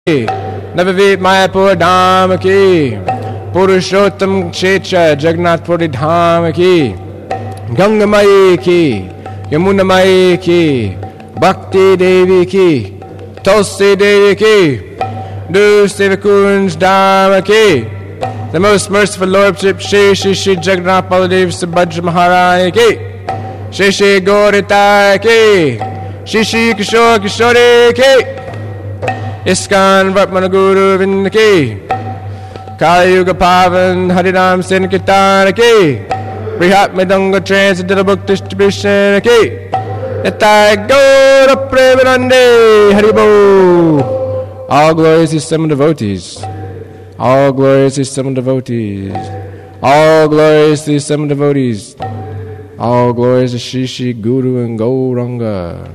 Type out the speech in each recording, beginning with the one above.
Navavit Mayapur Dham ki, Purushottam Kshetra Jagannath Puri Dham ki, Gangamayi ki, Yamunamayi ki, Bhakti Devi ki, Tulsi Devi ki, Dusevakunj Dham ki, the most merciful Lordship Shri Shri Shri Jagannath Baladev Subhadra Maharani ki, Shri Shri Gaurita ki, Shri Shri Kishore Kishore ki, ISKCON Vartmana Guru Vind ki, Kali Yuga Pavan Harinam Sankirtan ki, Brihat Medanga Transcendental Book Distribution ki, Nitai Gaura Premanande Haribo. All glories to some devotees. All glories to some devotees. All glories to some devotees. All glories to Shri Shri Guru and Gauranga.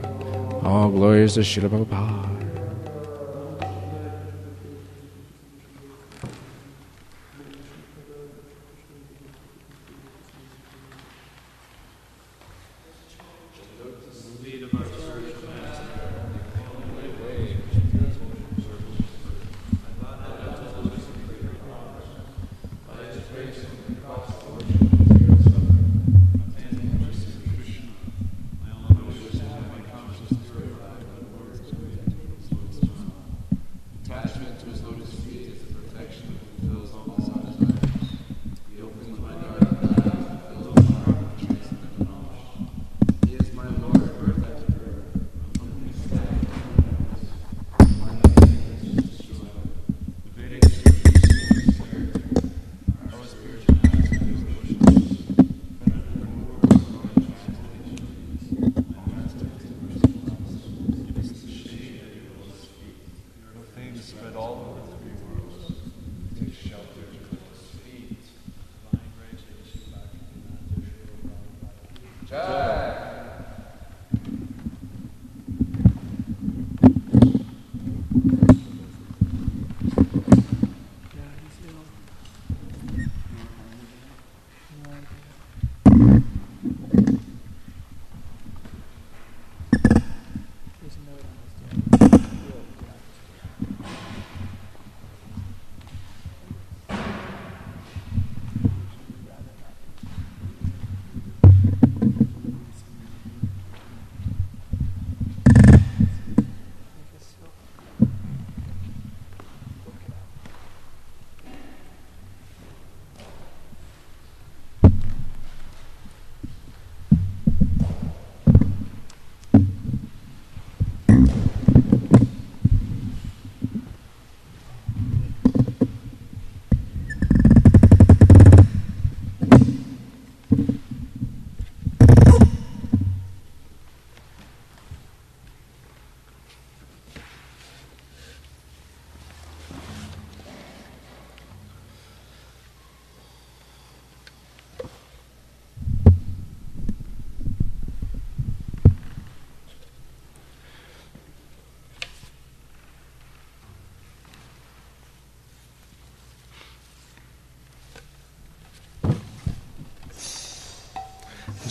All glories to Srila Prabhupada.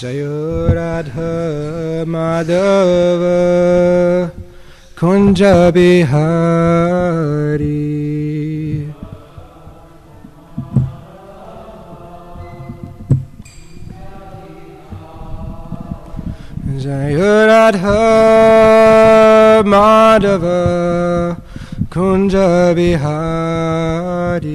Jayo Radha Madhava Kunja Bihari. Jayo Radha Madhava Kunja Bihari.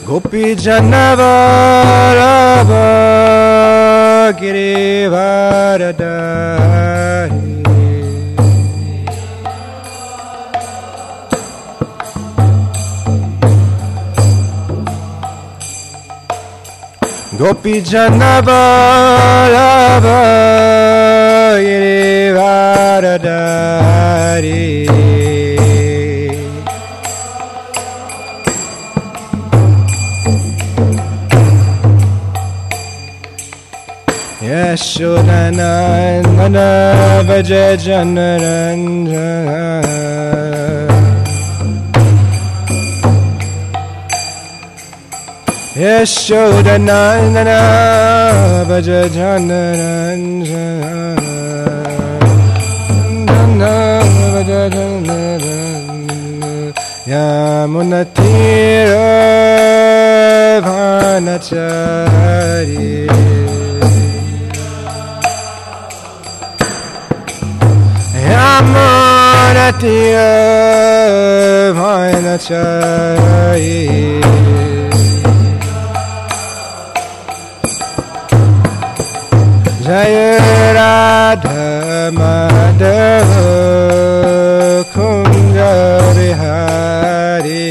Gopi Janavarava Girivaradari. Gopi Janavarava Girivaradari. Yashodanandana Vajajanaranja. Yashodanandana Bhaja Janaranjana Bhaja Janaranjana Yamunatira Vanachari Yamunatira Vanachari Jaya Radha Madhava Kunja Vihari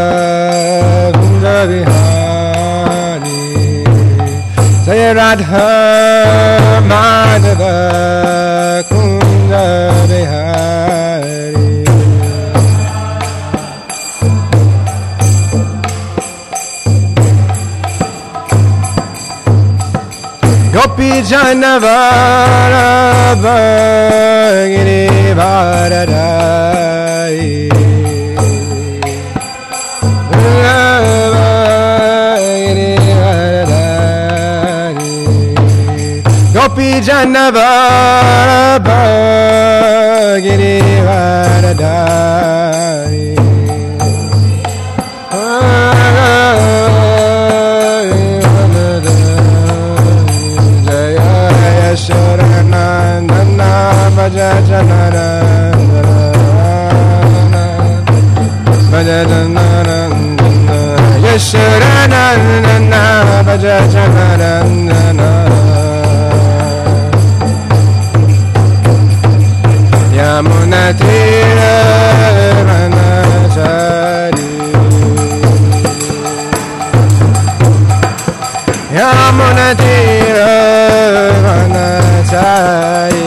Madhava Kunja Vihari Jaya Radha Madhava Kunja Vihari Gopi Janavara Giri Varadai Gopi Janavara Giri Varadai Sharanandana Bhaja Janarandana Bhaja Janarandana Yasharanandana Bhaja Janarandana Yamunatira Vanachari Yamunatira Vanachari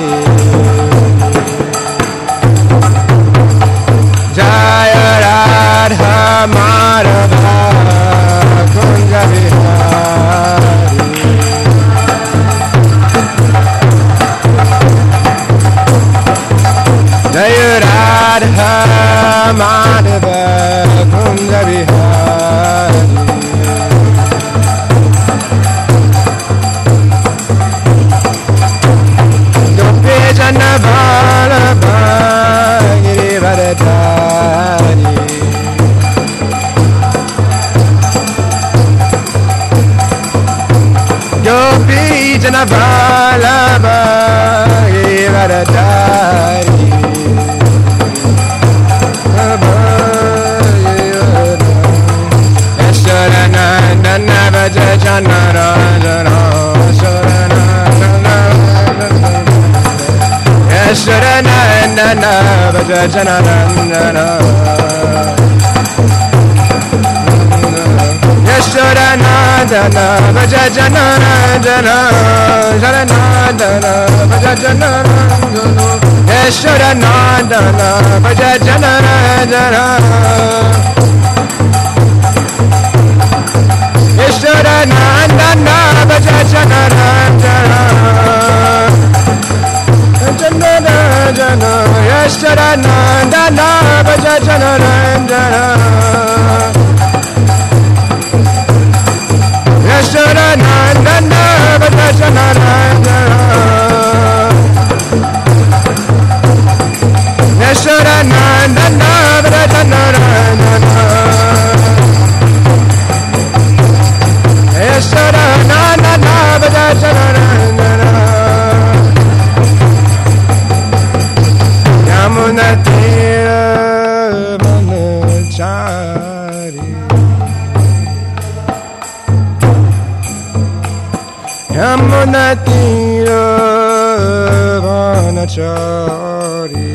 Jaya Radha Madhava Kunja Vihari Jaya Radha Madhava Kunja Vihari Janavala Bhagiri Varadari Gopi Janavala Bhagiri Varadari Yasharanandana Bhaja Janarandana Sharanandana Bhaja Janarandana Sharanandana Bhaja Janarandana Sharanandana Bhaja Janarandana Sharanandana Bhaja Janarandana Sharanandana Bhaja Janarandana Jana Jana Yasharanandana Bhaja Janarandana Yasharanandana Bhaja Janarandana Yasharanandana Bhaja Janarandana Yasharanandana Bhaja Janarandana Yamunatira Vanachari Yamunatira Vanachari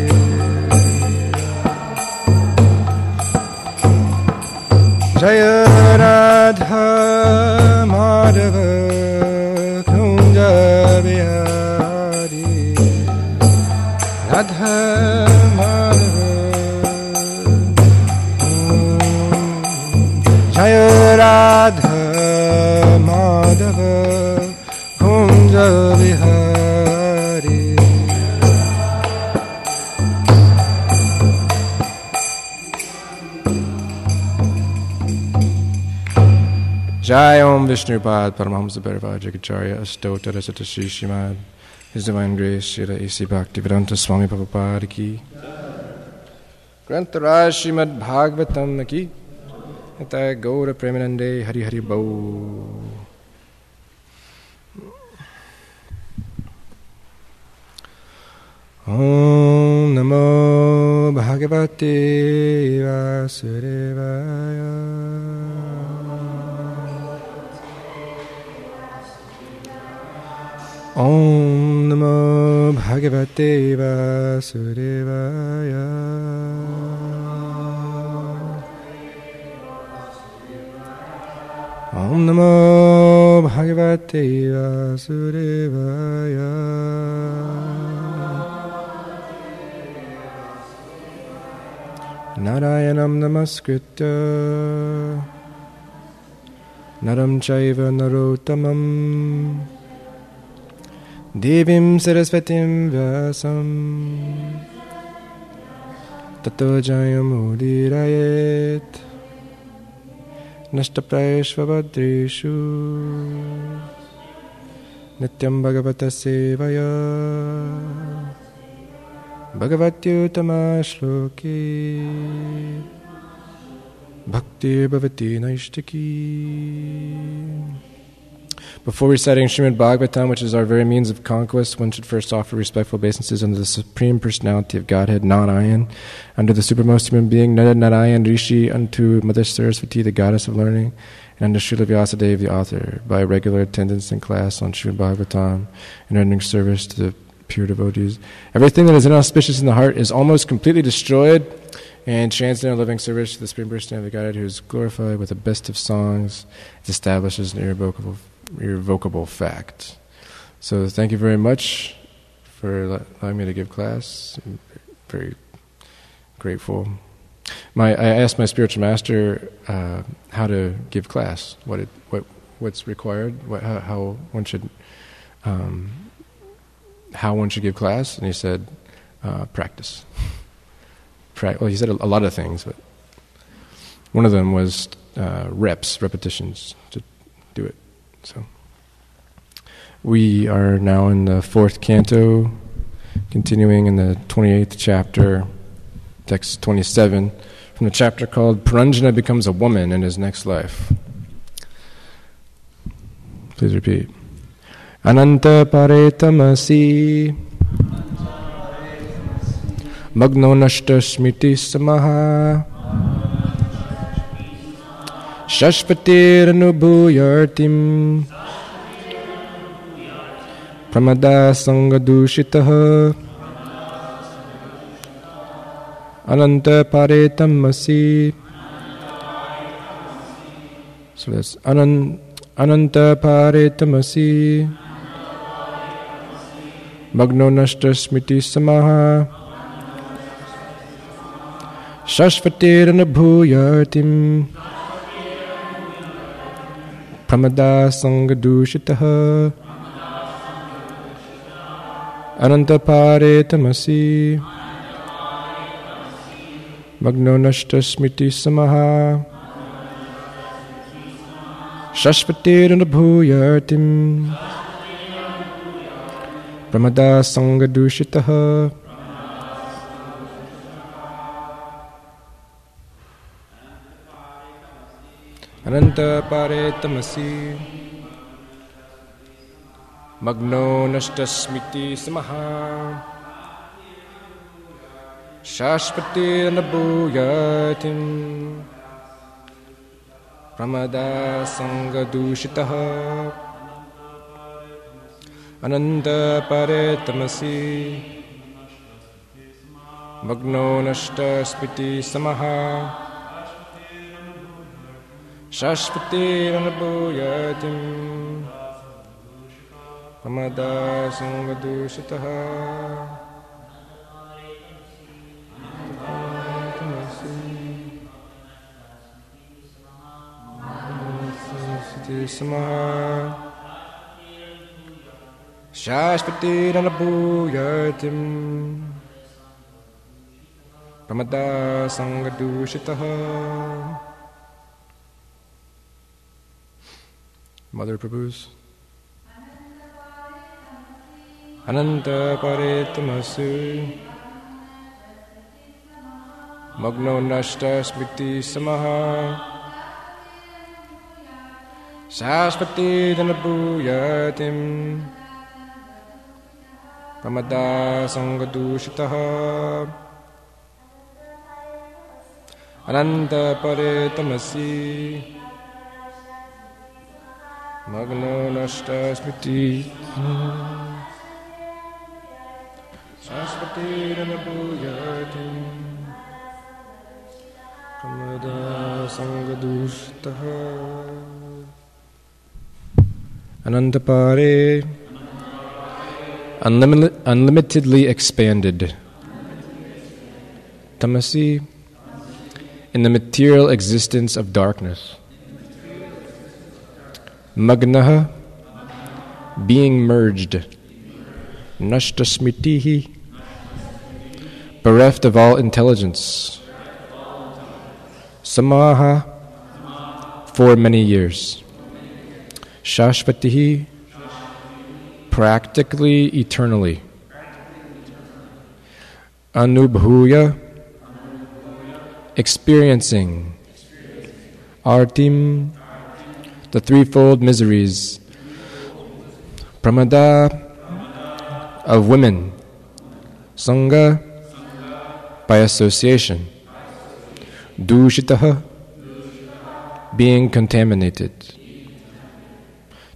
Jaya Radha Madhava Kunja Vihari Radha Jaya Radha Madhava Kunja Vihari Jai Om Vishnupad Paramahamsa Bharava Jagacharya Astotara Satashi Srimad His Divine Grace Shira A.C. Bhaktivedanta Swami Prabhupada Ki Grantaraj Srimad Bhagavatam Ki Nitai Gaura Premanande Hari Hari Bo. Om Namo Bhagavate Vasudevaya. Om Namo Bhagavate Vasudevaya. Om Namo Bhagavate Vasudevaya. Narayanam Namaskritya Naram Chaiva Narottamam Devim Sarasvatim Vyasam Tato Jayam Udirayet Nashtaprayeshvabhadreshu Nityam Bhagavata Sevaya Bhagavatyutama Shloki Bhakti Bhavati Naishtaki. Before reciting Srimad Bhagavatam, which is our very means of conquest, one should first offer respectful obeisances unto the Supreme Personality of Godhead, Narayan, unto the Supermost Human Being, Narayan Rishi, unto Mother Saraswati, the Goddess of Learning, and unto Srila Vyasadeva, the author, by regular attendance in class on Srimad Bhagavatam, and rendering service to the pure devotees. Everything that is inauspicious in the heart is almost completely destroyed, and transcendental living service to the Supreme Personality of Godhead, who is glorified with the best of songs, it establishes an irrevocable fact. So thank you very much for allowing me to give class. I'm very grateful. I asked my spiritual master how to give class, what's required, how one should give class, and he said, practice. Well, he said a lot of things, but one of them was repetitions to do it. So we are now in the 4th canto, continuing in the 28th chapter, text 27, from the chapter called Puranjana Becomes a Woman in His Next Life. Please repeat. Ananta paretamasi magno nashta smiti samaha shashpatir anubhuyartim pramada sangadushitaha ananta paretamasi. So that's ananta paretamasi magno nashta smiti samaha shashvatir anubhuyartim pramada sangadushitaha ananta paretamasi magno nashta smiti samaha shashvatir anubhuyartim pramada sangadushitaha. Ananta paretamasi magno nashtasmiti samaha shashpati anabhuyatim pramada sangadushitaha. Ananta paretamasi magno nashtasmiti samaha shashpati anabhuyatim pramada sangadushitaha. Shashpati anabhuyatim pramada sangadushitaha. Mother Prabhu's. Ananta paretamasu Magno nashta smriti samaha Sashpati dhanabhuyatim Pramada sangadushitaha Ananta paretamasi Magno nashta smriti Sashpati dhanabhuyatim Pramada sangadushitaha Anantapare, unlimitedly expanded. Tamasi, in the material existence of darkness. Magnaha, being merged. Nashta smritihi, bereft of all intelligence. Samaha, for many years. Shashvatihi, practically eternally. Anubhuya, experiencing. Artim, the threefold miseries. Pramada, of women. Sangha, by association. Dushitaha, being contaminated.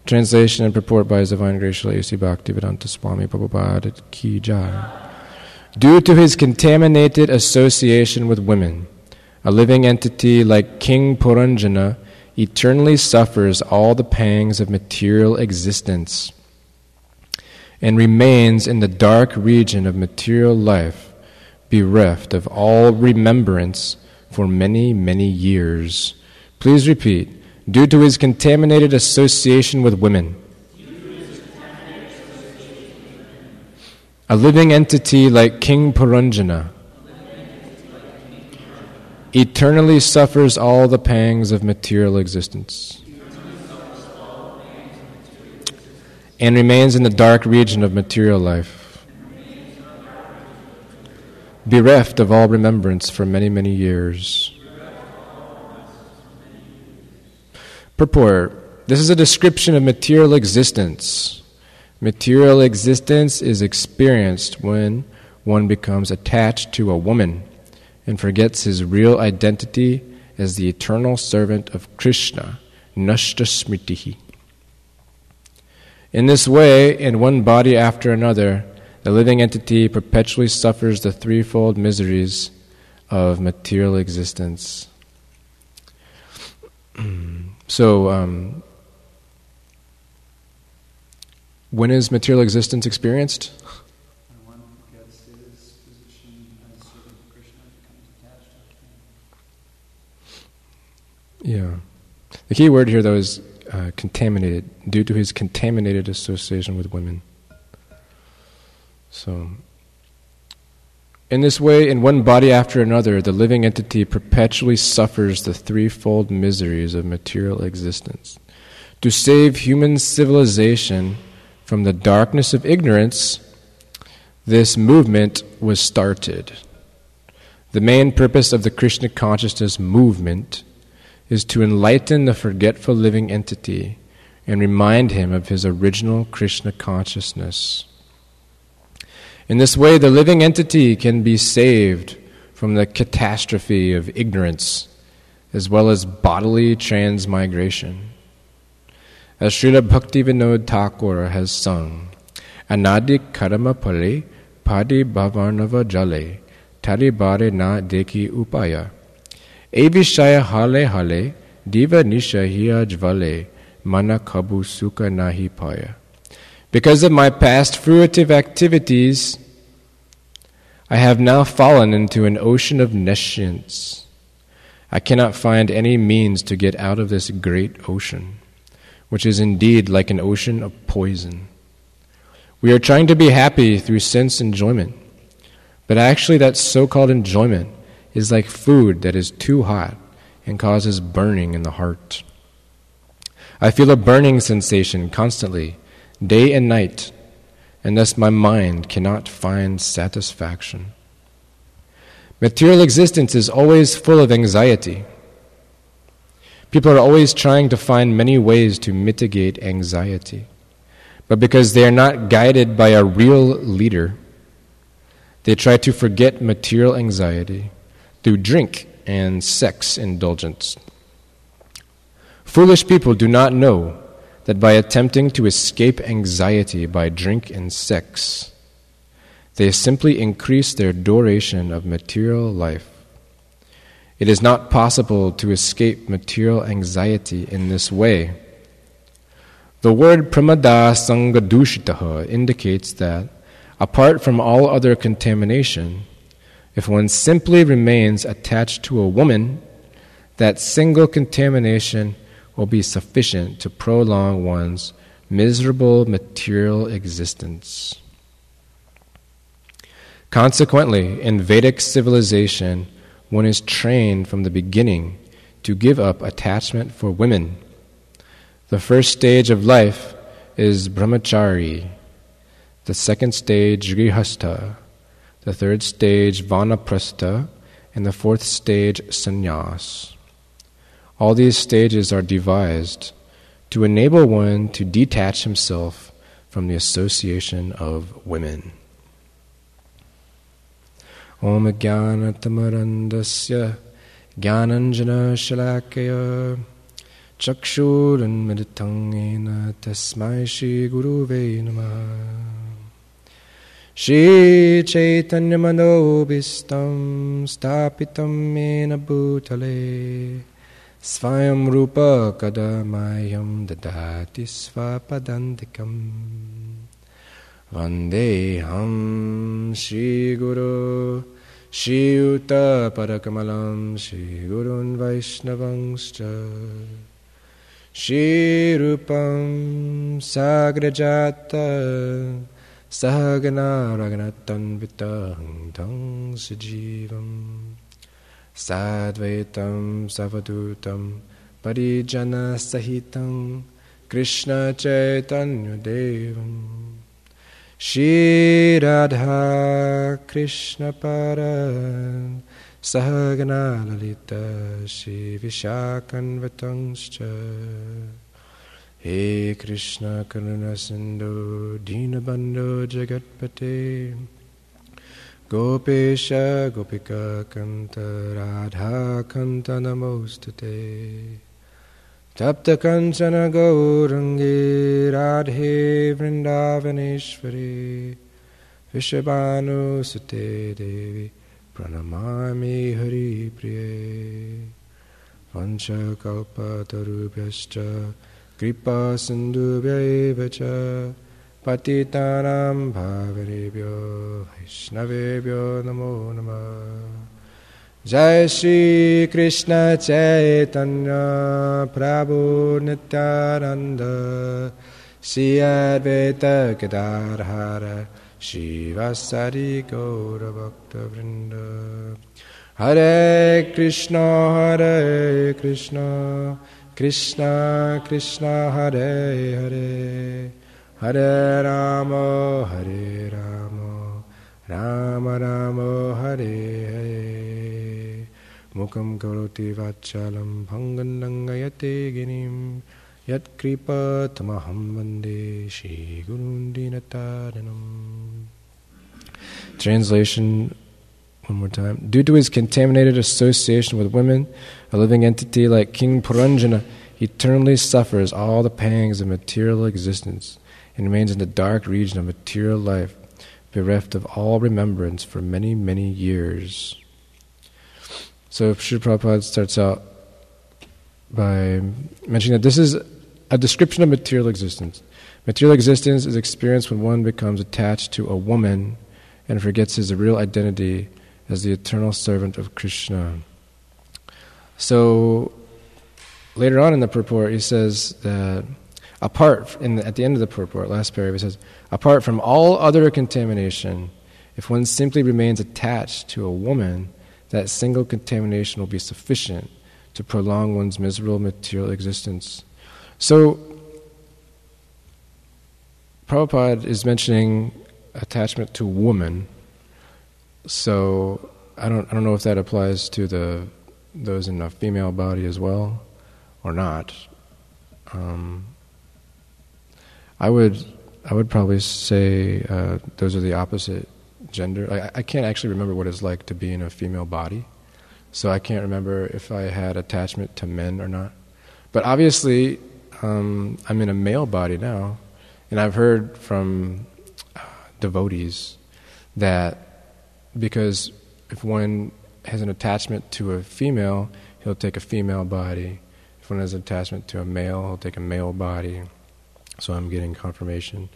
Translation and purport by His Divine Grace Srila A.C. Bhaktivedanta Swami Prabhupada Ki Jai. Due to his contaminated association with women, a living entity like King Puranjana eternally suffers all the pangs of material existence and remains in the dark region of material life, bereft of all remembrance for many, many years. Please repeat. Due to his contaminated association with women, a living entity like King Puranjana eternally suffers all the pangs of material existence and remains in the dark region of material life, bereft of all remembrance for many, many years. Purport. This is a description of material existence. Material existence is experienced when one becomes attached to a woman and forgets his real identity as the eternal servant of Krishna, Nashta Smritihi. In this way, in one body after another, the living entity perpetually suffers the threefold miseries of material existence. So, when is material existence experienced? When one forgets his position as servant of Krishna and becomes attached to him. Yeah. The key word here, though, is contaminated, due to his contaminated association with women. So, in this way, in one body after another, the living entity perpetually suffers the threefold miseries of material existence. To save human civilization from the darkness of ignorance, this movement was started. The main purpose of the Krishna consciousness movement is to enlighten the forgetful living entity and remind him of his original Krishna consciousness. In this way, the living entity can be saved from the catastrophe of ignorance, as well as bodily transmigration. As Srila Bhaktivinoda Thakur has sung, Anadi karama pale, padi bhavarnava jale, tari bare na deki upaya. Evishaya hale hale, diva nisha hiya jvale, mana kabu sukha nahi paya. Because of my past fruitive activities, I have now fallen into an ocean of nescience. I cannot find any means to get out of this great ocean, which is indeed like an ocean of poison. We are trying to be happy through sense enjoyment, but actually that so-called enjoyment is like food that is too hot and causes burning in the heart. I feel a burning sensation constantly, day and night, and thus my mind cannot find satisfaction. Material existence is always full of anxiety. People are always trying to find many ways to mitigate anxiety. But because they are not guided by a real leader, they try to forget material anxiety through drink and sex indulgence. Foolish people do not know that by attempting to escape anxiety by drink and sex, they simply increase their duration of material life. It is not possible to escape material anxiety in this way. The word pramada sangadushitaha indicates that, apart from all other contamination, if one simply remains attached to a woman, that single contamination will be sufficient to prolong one's miserable material existence. Consequently, in Vedic civilization, one is trained from the beginning to give up attachment for women. The first stage of life is brahmachari, the second stage grihastha, the third stage vanaprastha, and the fourth stage sannyas. All these stages are devised to enable one to detach himself from the association of women. Om Jnana Tamarandasya Jnananjana Shalakaya Chakshurunmilitam Yena Tasmai Shri Guruve Namah. Shri Chaitanya Manobhistam Stapitam Yena Bhutale Svayam Rupa Kadamayam Dadati Svapadantikam Vandeham Shri Guru Shri Yuta Parakamalam Shri Gurun Vaishnavangscha Shri Rupam Sagrajata Sahagana Raganatanvitahang Tang Sajivam Sadvaitam Savadutam Parijana Sahitam Krishna Chaitanya Devam Shri Radha Krishna Para Sahagana Lalita Shri Vishakhanvatangscha He Krishna Karuna Sindhu Dinabandhu Jagatpate Gopesha Gopika Kanta Radha Kanta Namostate Tapta Kanchana Gaurangi Radhe Vrindavaneshwari Vishabhanu Sute Devi Pranamami Hari Priye Vancha Kalpa Tarubhyascha Kripa Sindhubhyaevacha Patitanam Bhavarebhyo Vaishnavebhyo Namo Namah. Jai Shri Krishna Chaitanya Prabhu Nityananda Shri Advaita Gadadhara Shivasari Gaura Bhakta Vrinda. Hare Krishna Krishna Krishna Hare Hare Hare Rama Rama Rama Hare Hare Mukam Karoti Vachalam Bhangandangayate Ginim Yat Kripa Tamaham Vande Shri Gurun Dinataranam. Translation one more time. Due to his contaminated association with women, a living entity like King Puranjana eternally suffers all the pangs of material existence and remains in the dark region of material life, bereft of all remembrance for many, many years. So Srila Prabhupada starts out by mentioning that this is a description of material existence. Material existence is experienced when one becomes attached to a woman and forgets his real identity as the eternal servant of Krishna. So later on in the purport, he says that at the end of the purport, last paragraph, he says, apart from all other contamination, if one simply remains attached to a woman, that single contamination will be sufficient to prolong one's miserable material existence. So, Prabhupada is mentioning attachment to woman. So I don't know if that applies to those in a female body as well, or not. I would probably say those are the opposite gender. I can't actually remember what it's like to be in a female body, so I can't remember if I had attachment to men or not. But obviously, I'm in a male body now, and I've heard from devotees that because if one has an attachment to a female, he'll take a female body. If one has an attachment to a male, he'll take a male body. So I'm getting confirmation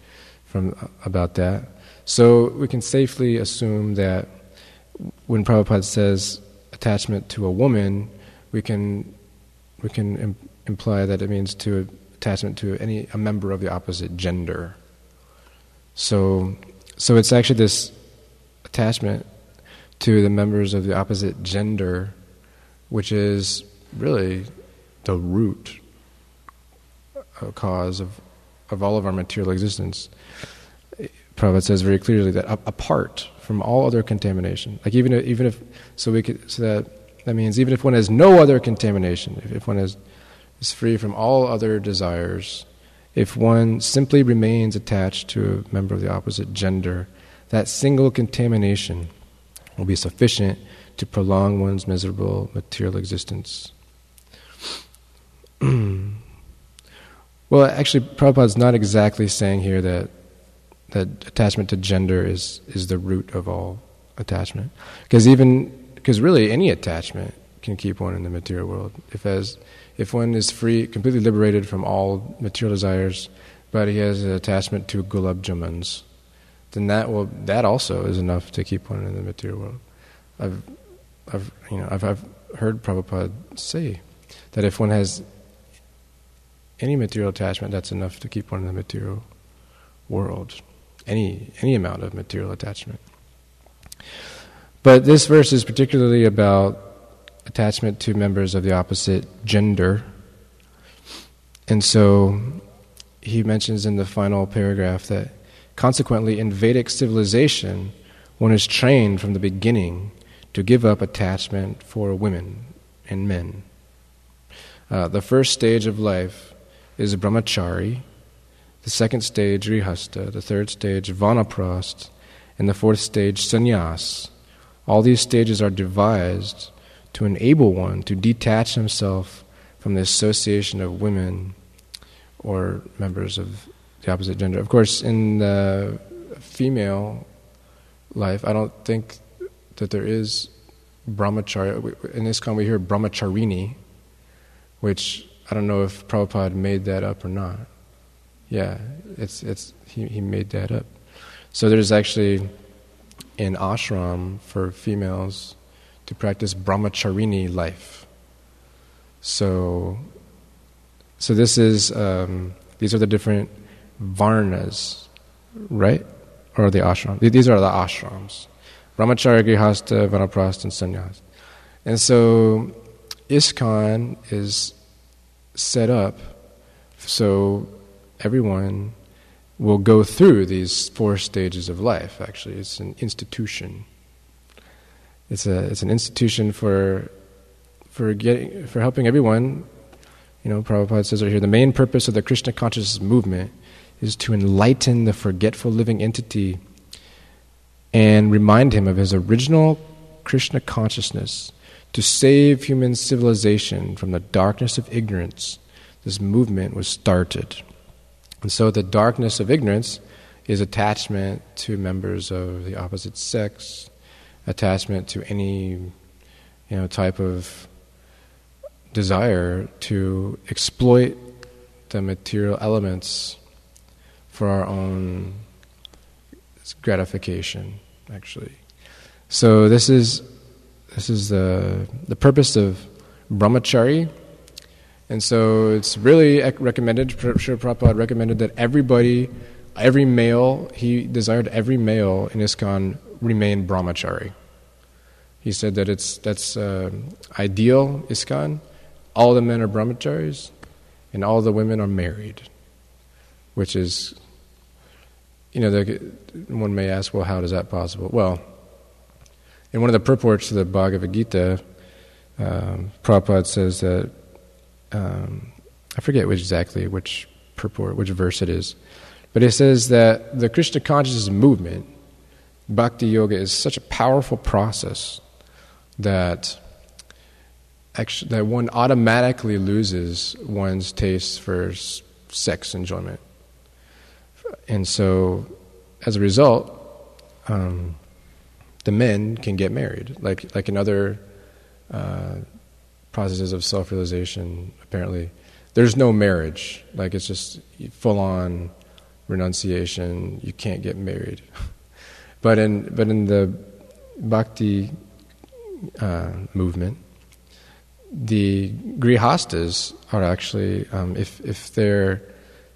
about that. So we can safely assume that when Prabhupada says attachment to a woman, we can imply that it means to attachment to a member of the opposite gender. So it's actually this attachment to the members of the opposite gender, which is really the root cause of all of our material existence. Prabhupada says very clearly that apart from all other contamination, like even if that means even if one has no other contamination, if one is free from all other desires, if one simply remains attached to a member of the opposite gender, that single contamination will be sufficient to prolong one's miserable material existence. Well, actually, Prabhupada's not exactly saying here that attachment to gender is the root of all attachment, because really any attachment can keep one in the material world. If one is free, completely liberated from all material desires, but he has an attachment to gulab jamuns, then that also is enough to keep one in the material world. I've heard Prabhupada say that if one has any material attachment, that's enough to keep one in the material world. Any amount of material attachment. But this verse is particularly about attachment to members of the opposite gender. And so he mentions in the final paragraph that consequently in Vedic civilization, one is trained from the beginning to give up attachment for women and men. The first stage of life is brahmachari, the second stage grihastha, the third stage vanaprastha, and the fourth stage sannyas. All these stages are devised to enable one to detach himself from the association of women or members of the opposite gender. Of course, in the female life, I don't think that there is brahmacharya. In ISKCON we hear brahmacharini, which I don't know if Prabhupada made that up or not. Yeah, he made that up. So there's actually an ashram for females to practice brahmacharini life. So this is these are the different varnas, right? Or the ashram. These are the ashrams: brahmacharya, grihastha, vanaprastha, and sannyas. And so ISKCON is set up so everyone will go through these 4 stages of life. Actually, it's an institution. It's an institution for helping everyone. Prabhupada says right here, the main purpose of the Krishna consciousness movement is to enlighten the forgetful living entity and remind him of his original Krishna consciousness. To save human civilization from the darkness of ignorance, this movement was started. And so the darkness of ignorance is attachment to members of the opposite sex, attachment to any type of desire to exploit the material elements for our own gratification, actually. So this is the purpose of brahmachari. And so it's really recommended, Srila Prabhupada recommended that every male, he desired every male in ISKCON remain brahmachari. He said that that's ideal ISKCON. All the men are brahmacharis, and all the women are married, which is, one may ask, well, how is that possible? Well, in one of the purports to the Bhagavad Gita, Prabhupada says that, I forget which purport, which verse it is, but it says that the Krishna consciousness movement, Bhakti Yoga, is such a powerful process that one automatically loses one's taste for sex enjoyment. And so, as a result, the men can get married. Like in other processes of self-realization, apparently, there's no marriage. Like, it's just full-on renunciation. You can't get married. But in the Bhakti movement, the grihastas are actually, if they're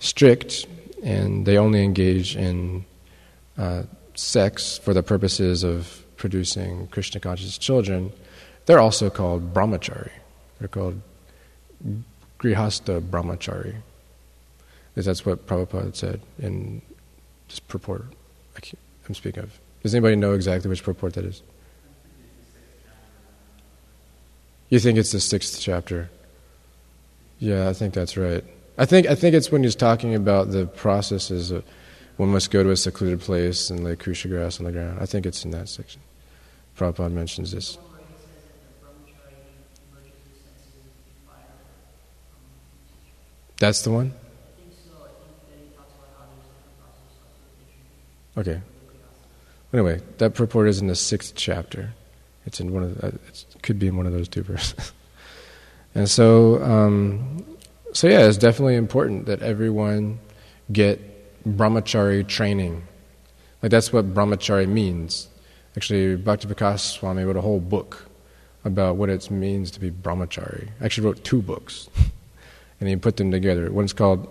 strict and they only engage in sex for the purposes of producing Krishna conscious children, they're also called brahmachari. They're called grihasta brahmachari, because that's what Prabhupada said in this purport I'm speaking of. Does anybody know exactly which purport that is? You think it's the 6th chapter? Yeah, I think that's right. I think it's when he's talking about the processes of one must go to a secluded place and lay kusha grass on the ground. I think it's in that section. Prabhupada mentions this. That's the one? I think so. I think that he talks about how there's different processes of self-realization. Anyway, that purport is in the 6th chapter. It's in one of it could be in one of those two verses. And so yeah, it's definitely important that everyone get brahmachari training. Like, that's what brahmachari means. Actually, Bhaktivedanta Swami wrote a whole book about what it means to be brahmachari. Actually wrote 2 books. And he put them together. One's called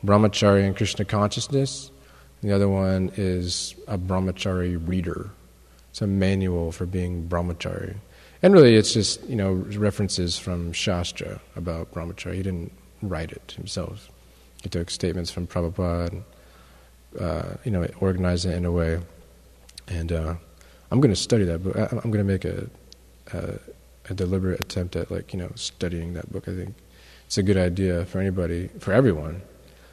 Brahmachari and Krishna Consciousness. And the other one is a brahmachari reader. It's a manual for being brahmachari. And really it's just, references from Shastra about brahmachari. He didn't write it himself. He took statements from Prabhupada and, organized it in a way. And I'm going to study that book. I'm going to make a deliberate attempt at, studying that book, I think. It's a good idea for anybody, for everyone,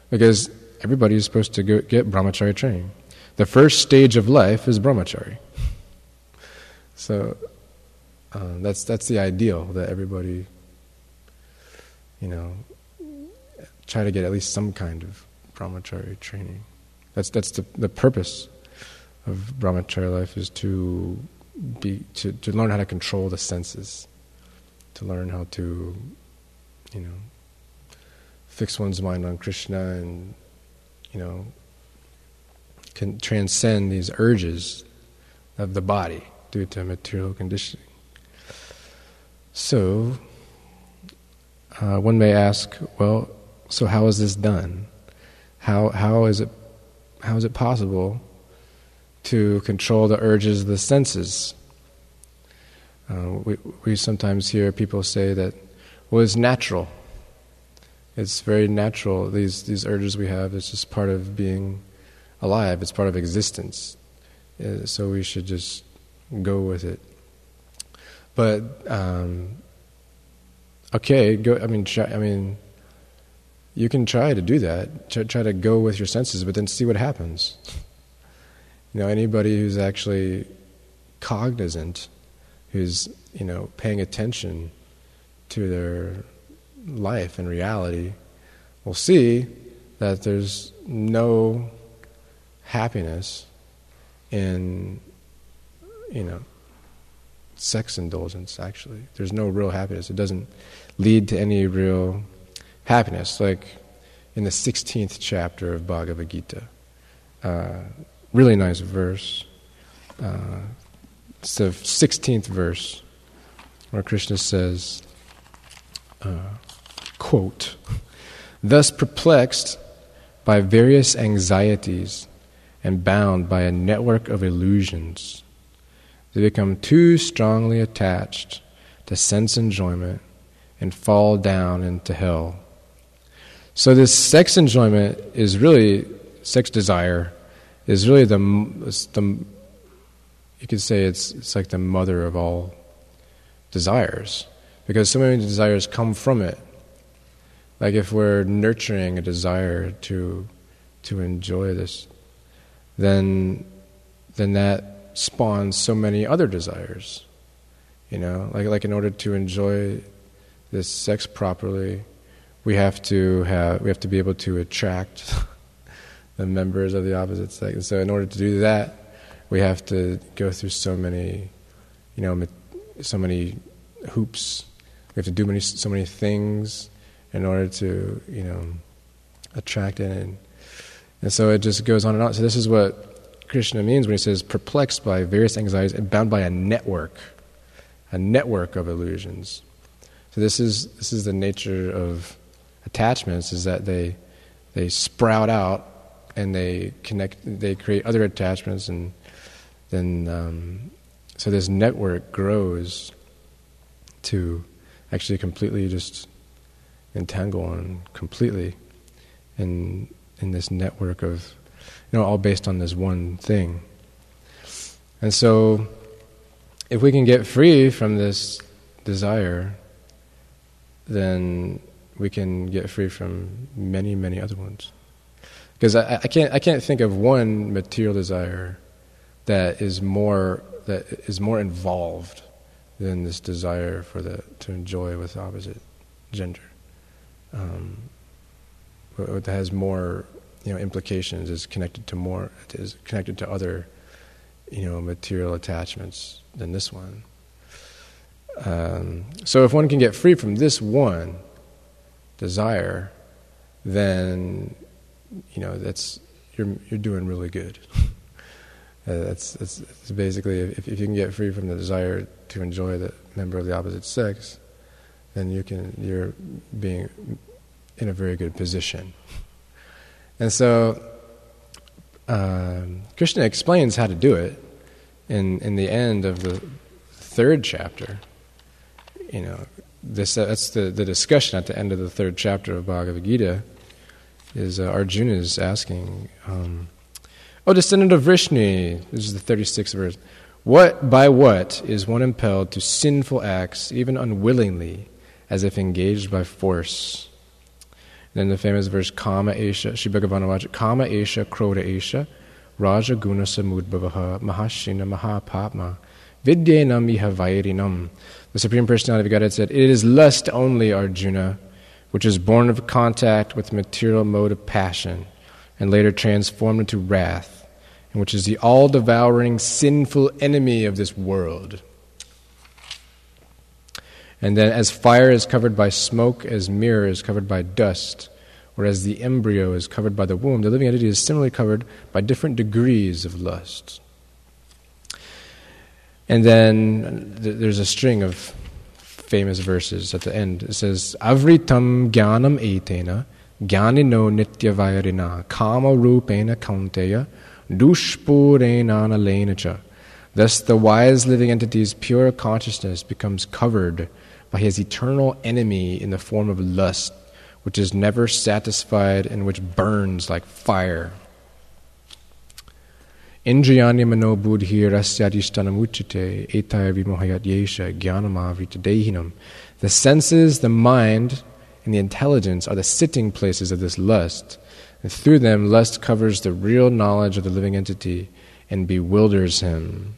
because everybody is supposed to get brahmachari training. The first stage of life is brahmachari. So that's the ideal, that everybody, try to get at least some kind of brahmachari training. That's the purpose of brahmachari life, is to learn how to control the senses, to learn how to fix one's mind on Krishna and, can transcend these urges of the body due to material conditioning. So, one may ask, well, so how is this done? How is it possible to control the urges of the senses? We sometimes hear people say that, well, it's natural. It's very natural. These urges we have, it's just part of being alive. It's part of existence. So we should just go with it. But okay, go. You can try to do that. Try to go with your senses, but then see what happens. Anybody who's actually cognizant, who's paying attention to their life and reality, will see that there's no happiness in sex indulgence. Actually, there's no real happiness. It doesn't lead to any real happiness. Like in the 16th chapter of Bhagavad Gita, really nice verse. It's the 16th verse where Krishna says, quote, "Thus perplexed by various anxieties and bound by a network of illusions, they become too strongly attached to sense enjoyment and fall down into hell. So this sex enjoyment is really, sex desire is really the you could say it's like the mother of all desires, because so many desires come from it. Like if we're nurturing a desire to enjoy this, then that spawns so many other desires. You know, like in order to enjoy this sex properly, we have to be able to attract the members of the opposite sex. And so in order to do that, we have to go through so many hoops. We have to do so many things in order to, attract it. And so it just goes on and on. So this is what Krishna means when he says perplexed by various anxieties and bound by a network of illusions. So this is the nature of attachments, is that they sprout out and they create other attachments, and then so this network grows to actually completely just entangle on completely in this network of, all based on this one thing. And so if we can get free from this desire, then we can get free from many, many other ones. Because I can't think of one material desire that is more involved than this desire to enjoy with the opposite gender. What has more implications is connected to other material attachments than this one. So if one can get free from this one desire, then that's you're doing really good. That's basically, if you can get free from the desire to enjoy the member of the opposite sex, then you're being in a very good position. And so Krishna explains how to do it in the end of the 3rd chapter. That's the discussion at the end of the 3rd chapter of Bhagavad Gita. Is Arjuna is asking, O descendant of Vrishni, this is the 36th verse, by what is one impelled to sinful acts, even unwillingly, as if engaged by force? And then the famous verse, Kama Esha, Sri Bhagavana Vacha, Kama Esha, Krodha Esha, Raja Guna Samudbhavaha, Mahashina Mahapapma, Vidyenam Iha Vairinam. The Supreme Personality of Godhead said, it is lust only, Arjuna, which is born of contact with the material mode of passion, and later transformed into wrath, and which is the all-devouring sinful enemy of this world. And then as fire is covered by smoke, as mirror is covered by dust, or as the embryo is covered by the womb, the living entity is similarly covered by different degrees of lust. And then there's a string of famous verses at the end. It says, Avritam jnanam etena, jnanino nityavairina, kama rupena kaunteya, dushpurena nalenacha. Thus the wise living entity's pure consciousness becomes covered by his eternal enemy in the form of lust, which is never satisfied and which burns like fire. Indriyanya mano buddhi rasyadishtanam uchite etayar vimohayat yesha jnanamavrita dehinam. The senses, the mind, and the intelligence are the sitting places of this lust, and through them lust covers the real knowledge of the living entity and bewilders him.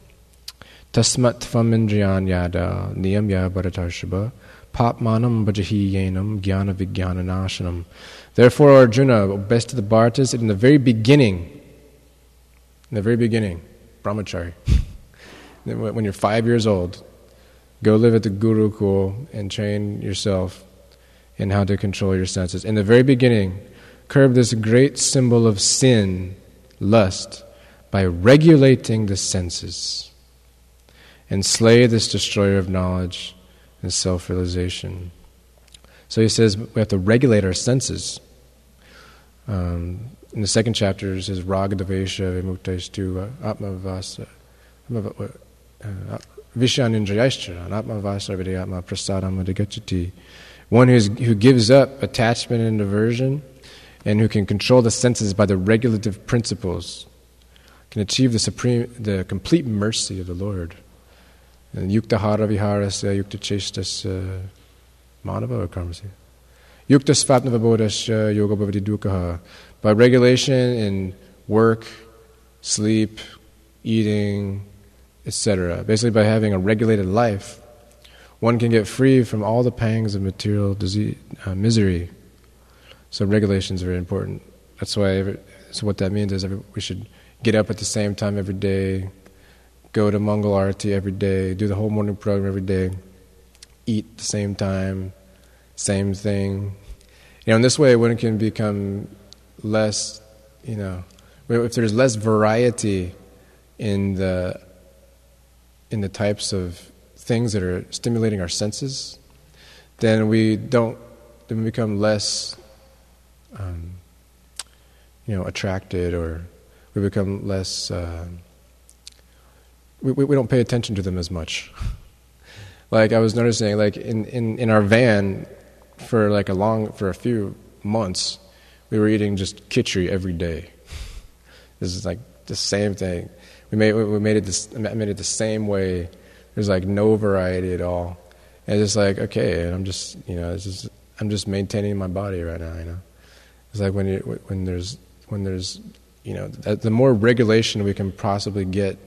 Tasmat tvam indriyan yada niyam ya bharatarshaba papmanam bhajahi yenam jnana vijnana nashanam. Therefore, Arjuna, best of the Bharatas, in the very beginning, brahmachari, when you're 5 years old, go live at the Gurukul and train yourself in how to control your senses. In the very beginning, curb this great symbol of sin, lust, by regulating the senses, and slay this destroyer of knowledge and self-realization. So he says we have to regulate our senses. In the 2nd chapter, it says Ragadavesha Vimuktaishtu Atmavasa Vishanindrayashcha Atmavasa Vidayatma Prasadam Adhigachati. One who gives up attachment and aversion and who can control the senses by the regulative principles, can achieve the complete mercy of the Lord. And yukta hara viharasya yukta chestasya manava or karmasya. Yukta svapna vibodasya yoga bhavati dukkha. By regulation in work, sleep, eating, etc. Basically by having a regulated life, one can get free from all the pangs of material misery. So regulation is very important. That's why. So what that means is we should get up at the same time every day, go to Mangal Arati every day, do the whole morning program every day, eat at the same time, same thing. In this way, one can become less. If there's less variety in the types of things that are stimulating our senses, then we become less, attracted, or we become less. We don't pay attention to them as much. Like I was noticing, like in our van for a few months, we were eating just khichdi every day. This is like the same thing. We made it the same way. There's like no variety at all. And it's like, okay, and I'm just maintaining my body right now. It's like when there's the more regulation we can possibly get,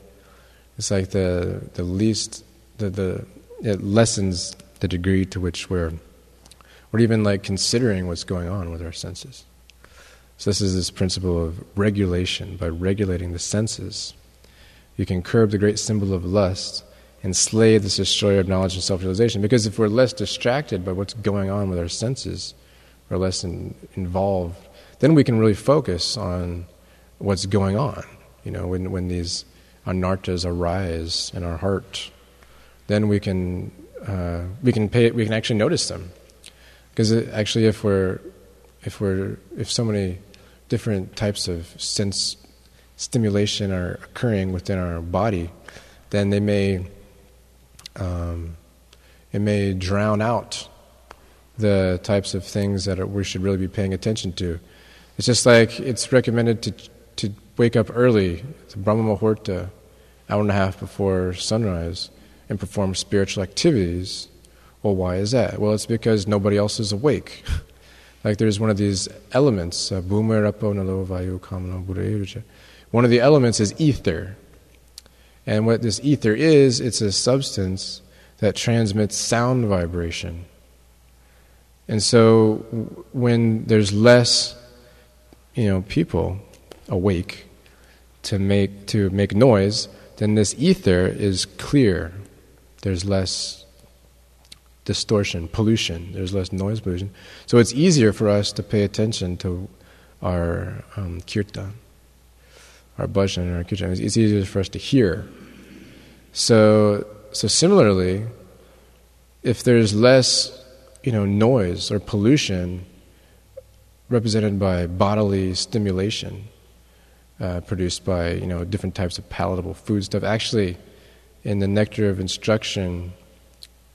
it's like the least it lessens the degree to which we're even like considering what's going on with our senses. So this is this principle of regulation. By regulating the senses, you can curb the great symbol of lust and slay this destroyer of knowledge and self-realization. Because if we're less distracted by what's going on with our senses, or less involved, then we can really focus on what's going on. When these anartas arise in our heart, then we can actually notice them. Because actually, if so many different types of sense stimulation are occurring within our body, then it may drown out the types of things that we should really be paying attention to. It's just like it's recommended to wake up early, the Brahma Muhurta, hour and a half before sunrise, and perform spiritual activities. Well, why is that? Well, it's because nobody else is awake. Like there's one of these elements, one of the elements is ether. And what this ether is, it's a substance that transmits sound vibration. And so when there's less, people awake to make noise, then this ether is clear. There's less distortion, pollution. There's less noise pollution. So it's easier for us to pay attention to our kirtan, our bhajan and our kirtan. It's easier for us to hear. So similarly, if there's less, noise or pollution represented by bodily stimulation, produced by different types of palatable food stuff. Actually, in the Nectar of Instruction,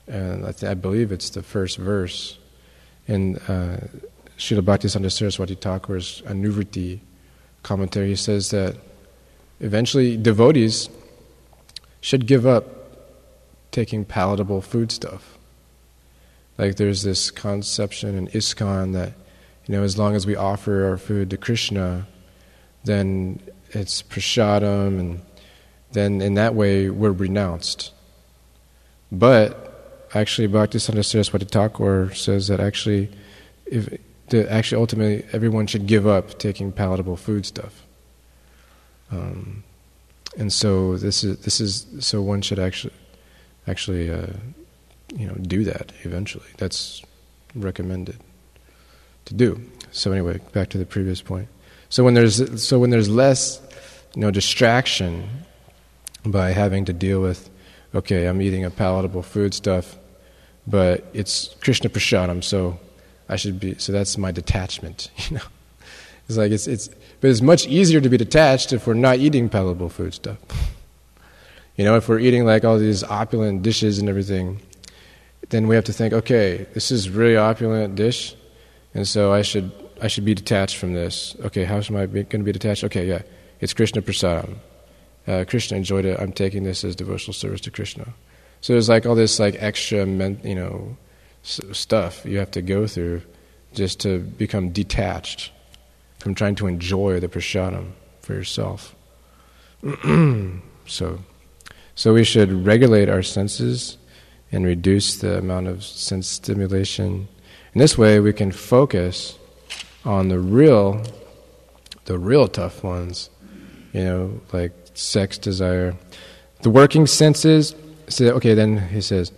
and I believe it's the first verse in Srila Bhaktisiddhanta Saraswati Thakur's Anuvriti commentary, he says that eventually devotees should give up taking palatable food stuff. Like there's this conception in ISKCON that, as long as we offer our food to Krishna, then it's prasadam, and then in that way we're renounced. But actually, Bhaktisiddhanta Saraswati Thakur says that actually ultimately everyone should give up taking palatable food stuff. And so this is so one should actually do that eventually. That's recommended to do. So anyway, back to the previous point. So when there's less, distraction by having to deal with, okay, I'm eating a palatable food stuff, but it's Krishna Prasadam, so that's my detachment. It's like but it's much easier to be detached if we're not eating palatable food stuff. If we're eating like all these opulent dishes and everything, then we have to think, okay, this is really opulent dish, and so I should I should be detached from this. Okay, how am I going to be detached? Okay, yeah, it's Krishna prasadam. Krishna enjoyed it. I'm taking this as devotional service to Krishna. So there's like all this like extra, stuff you have to go through just to become detached from trying to enjoy the prasadam for yourself. So we should regulate our senses and reduce the amount of sense stimulation. In this way, we can focus on the real tough ones, like sex desire. The working senses, then he says,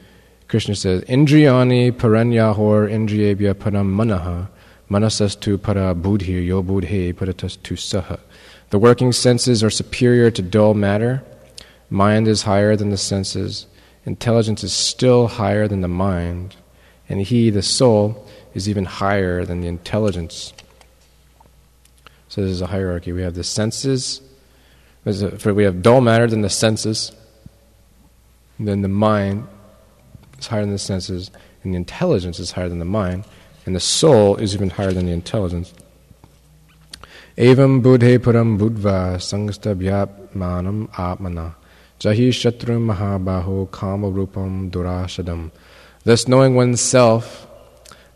Krishna says, Indriyani paranyahor indriyebhya param manaha manasastu para buddhir yo buddhe paratastu saha. The working senses are superior to dull matter. Mind is higher than the senses. Intelligence is still higher than the mind. And he, the soul, is even higher than the intelligence. So this is a hierarchy. We have the senses. We have dull matter than the senses. And then the mind is higher than the senses. And the intelligence is higher than the mind. And the soul is even higher than the intelligence. Evam buddhe param buddva sangasta manam atmana jahi shatrum mahabaho kama rupam durashadam. Thus knowing oneself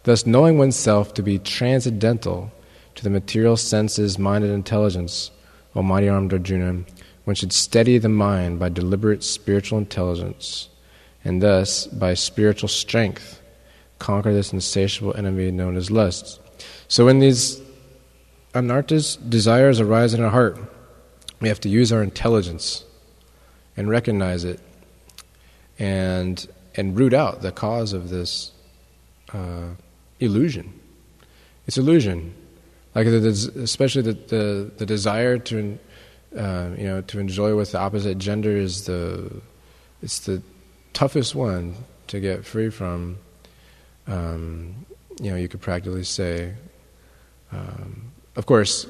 to be transcendental to the material senses, mind, and intelligence, O mighty armed Arjuna, one should steady the mind by deliberate spiritual intelligence, and thus, by spiritual strength, conquer this insatiable enemy known as lust. So when these anarthas, desires, arise in our heart, we have to use our intelligence and recognize it and root out the cause of this illusion. It's illusion, like especially the desire to enjoy with the opposite gender is the toughest one to get free from. You could practically say, of course,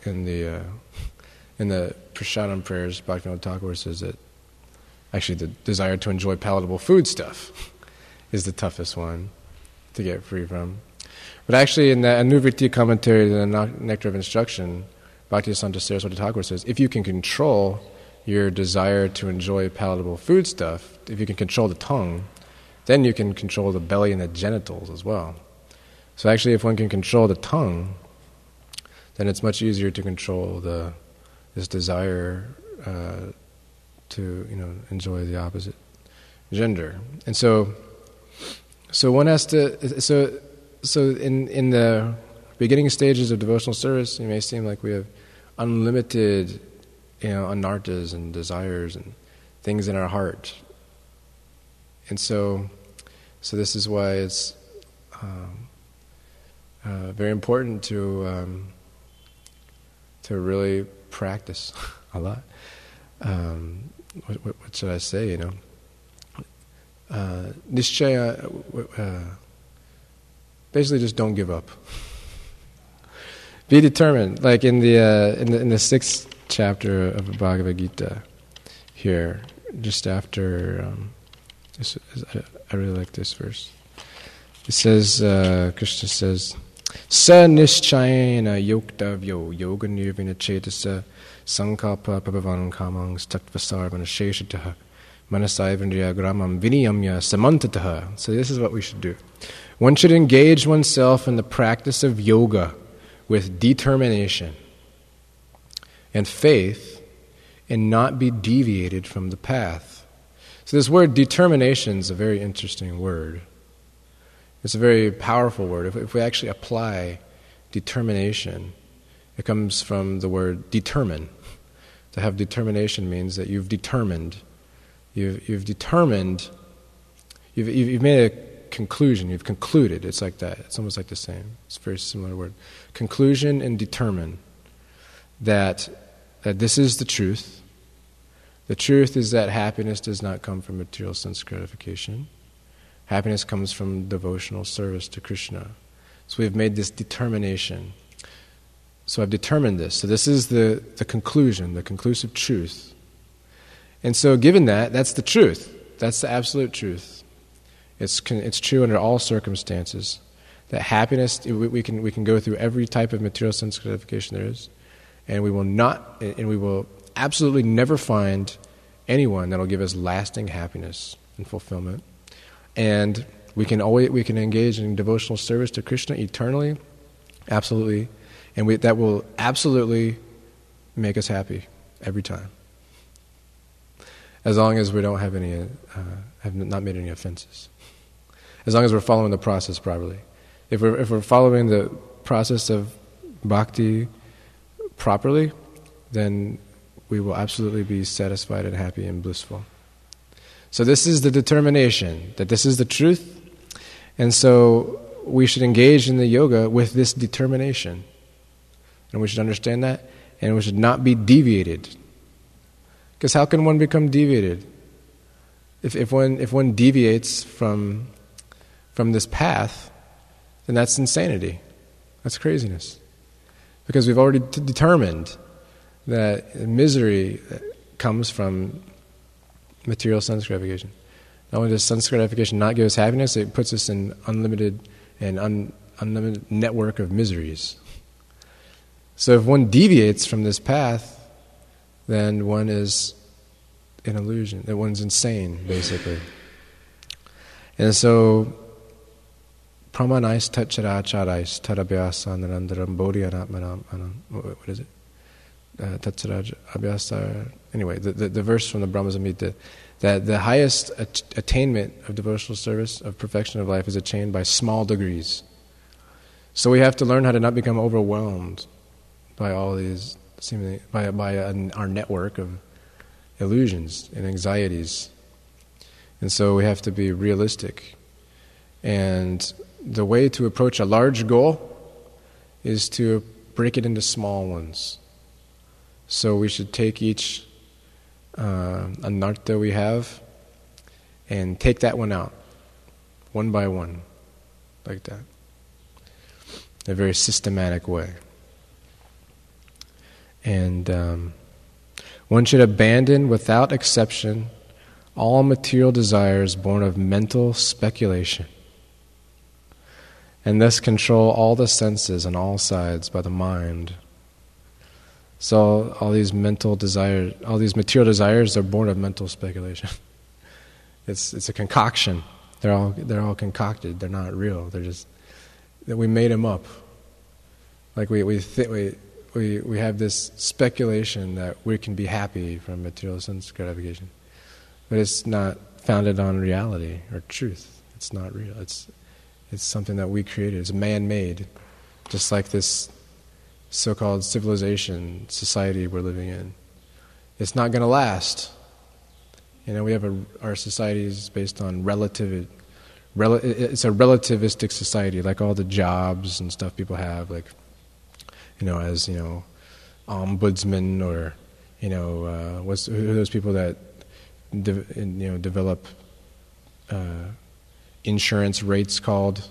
in the Prasadam prayers, Bhaktivinoda Thakur says that actually the desire to enjoy palatable food stuff is the toughest one to get free from. But actually in the Anuvritti commentary to the Nectar of Instruction, Bhaktisanta Saraswati Thakur says, if you can control your desire to enjoy palatable food stuff, if you can control the tongue, then you can control the belly and the genitals as well. So actually if one can control the tongue, then it's much easier to control this desire to enjoy the opposite gender. And so one has to in the beginning stages of devotional service, it may seem like we have unlimited anarthas and desires and things in our heart. And so this is why it's very important to really practice a lot. What should I say? Nishchaya. Basically, just don't give up. Be determined. Like in the 6th chapter of the Bhagavad Gita, here, just after. I really like this verse. It says, Krishna says, Sa nischayena yoktavyo yoga nirvina chetasa sankalpa pabavan kamang tattvasarvana sheshataha manasayavandriya gramam viniyamya samantataha. So this is what we should do. One should engage oneself in the practice of yoga with determination and faith and not be deviated from the path. So this word determination is a very interesting word. It's a very powerful word. If we actually apply determination, it comes from the word determine. To have determination means that you've determined. You've determined. You've made a conclusion. You've concluded. It's like that. It's almost like the same. It's a very similar word. Conclusion and determine that this is the truth. The truth is that happiness does not come from material sense gratification. Happiness comes from devotional service to Krishna. So we've made this determination. So I've determined this. So this is the conclusion, the conclusive truth. And so given that's the truth. That's the absolute truth. It's true under all circumstances that happiness, we can go through every type of material sense gratification there is, and we will absolutely never find anyone that will give us lasting happiness and fulfillment. And we can engage in devotional service to Krishna eternally, absolutely, and that will absolutely make us happy every time, as long as we don't have not made any offenses, as long as we're following the process properly. If we're following the process of bhakti properly, then we will absolutely be satisfied and happy and blissful. So this is the determination, that this is the truth, and so we should engage in the yoga with this determination. And we should understand that, and we should not be deviated. Because how can one become deviated? If one deviates from this path, then that's insanity. That's craziness. Because we've already determined that misery comes from material sense gratification. Not only does sense gratification not give us happiness, it puts us in unlimited network of miseries. So if one deviates from this path, then one is an illusion, that one's insane, basically. And so Pramanais tatcharacharais tarabhyasa narandaram bodhyanatmanam. What is it? Tatcharaj abhyasa. Anyway, the verse from the Brahma Samhita, that the highest attainment of devotional service, of perfection of life, is attained by small degrees. So we have to learn how to not become overwhelmed by all these, seemingly, by our network of illusions and anxieties. And so we have to be realistic. And the way to approach a large goal is to break it into small ones. So we should take each anartha we have and take that one out, one by one, like that, in a very systematic way. And one should abandon without exception all material desires born of mental speculation, and thus control all the senses on all sides by the mind. So all these mental desires, all these material desires, are born of mental speculation. It's a concoction. They're all concocted. They're not real. They're just that we made them up. Like we have this speculation that we can be happy from material sense gratification, but it's not founded on reality or truth. It's not real. It's something that we created. It's man-made, just like this so-called civilization, society we're living in. It's not going to last. You know, we have our society is based on it's a relativistic society, like all the jobs and stuff people have, like, you know, as, you know, ombudsman, or, you know, who are those people that develop insurance rates called?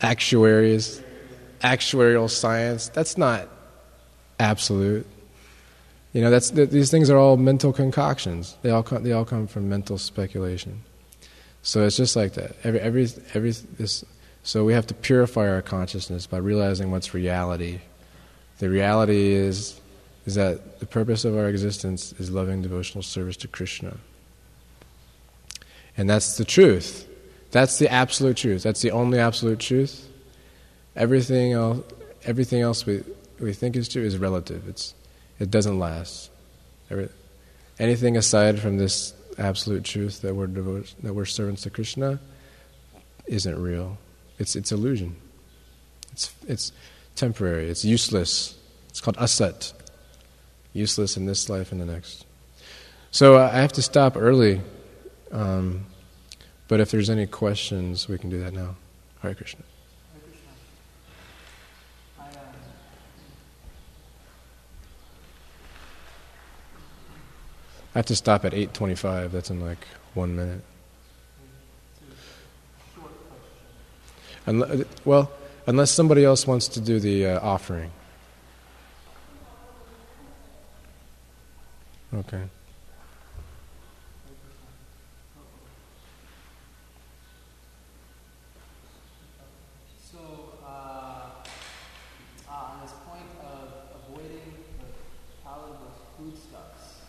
Actuaries, actuarial science. That's not absolute. You know, these things are all mental concoctions. They all come from mental speculation. So it's just like that. So we have to purify our consciousness by realizing what's reality. The reality is that the purpose of our existence is loving devotional service to Krishna. And that's the truth. That's the absolute truth. That's the only absolute truth. Everything else we think is true is relative. It doesn't last. Anything aside from this absolute truth that we're servants to Krishna isn't real. It's illusion. It's temporary. It's useless. It's called asat. Useless in this life and the next. So I have to stop early. But if there's any questions, we can do that now. Hare Krishna. Hare Krishna. I have to stop at 8:25. That's in like 1 minute. Short question. Unless somebody else wants to do the offering. Okay. foodstuffs.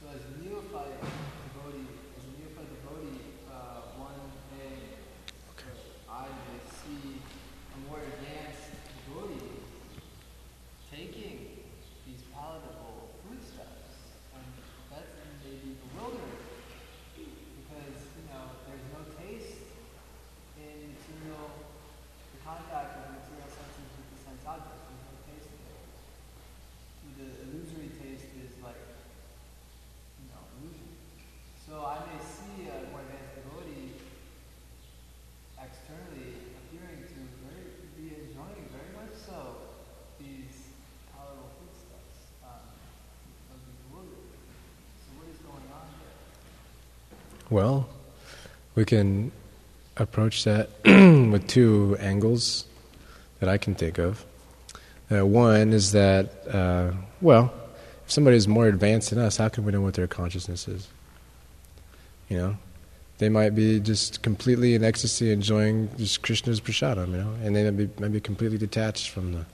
So as a neophyte devotee, one may, I may see a more advanced devotee taking these palatable foodstuffs, and that may be bewildering because there's no taste in the contact of material senses with the sense objects. There's no taste in it. The illusory taste is like illusion. So I may see a more advanced devotee externally appearing to be enjoying very much so these palatable foodstuffs. That would be bewildering. So what is going on here? Well, we can approach that with two angles that I can think of. One is that, if somebody is more advanced than us, how can we know what their consciousness is? They might be just completely in ecstasy, enjoying just Krishna's prasadam, and they might be completely detached from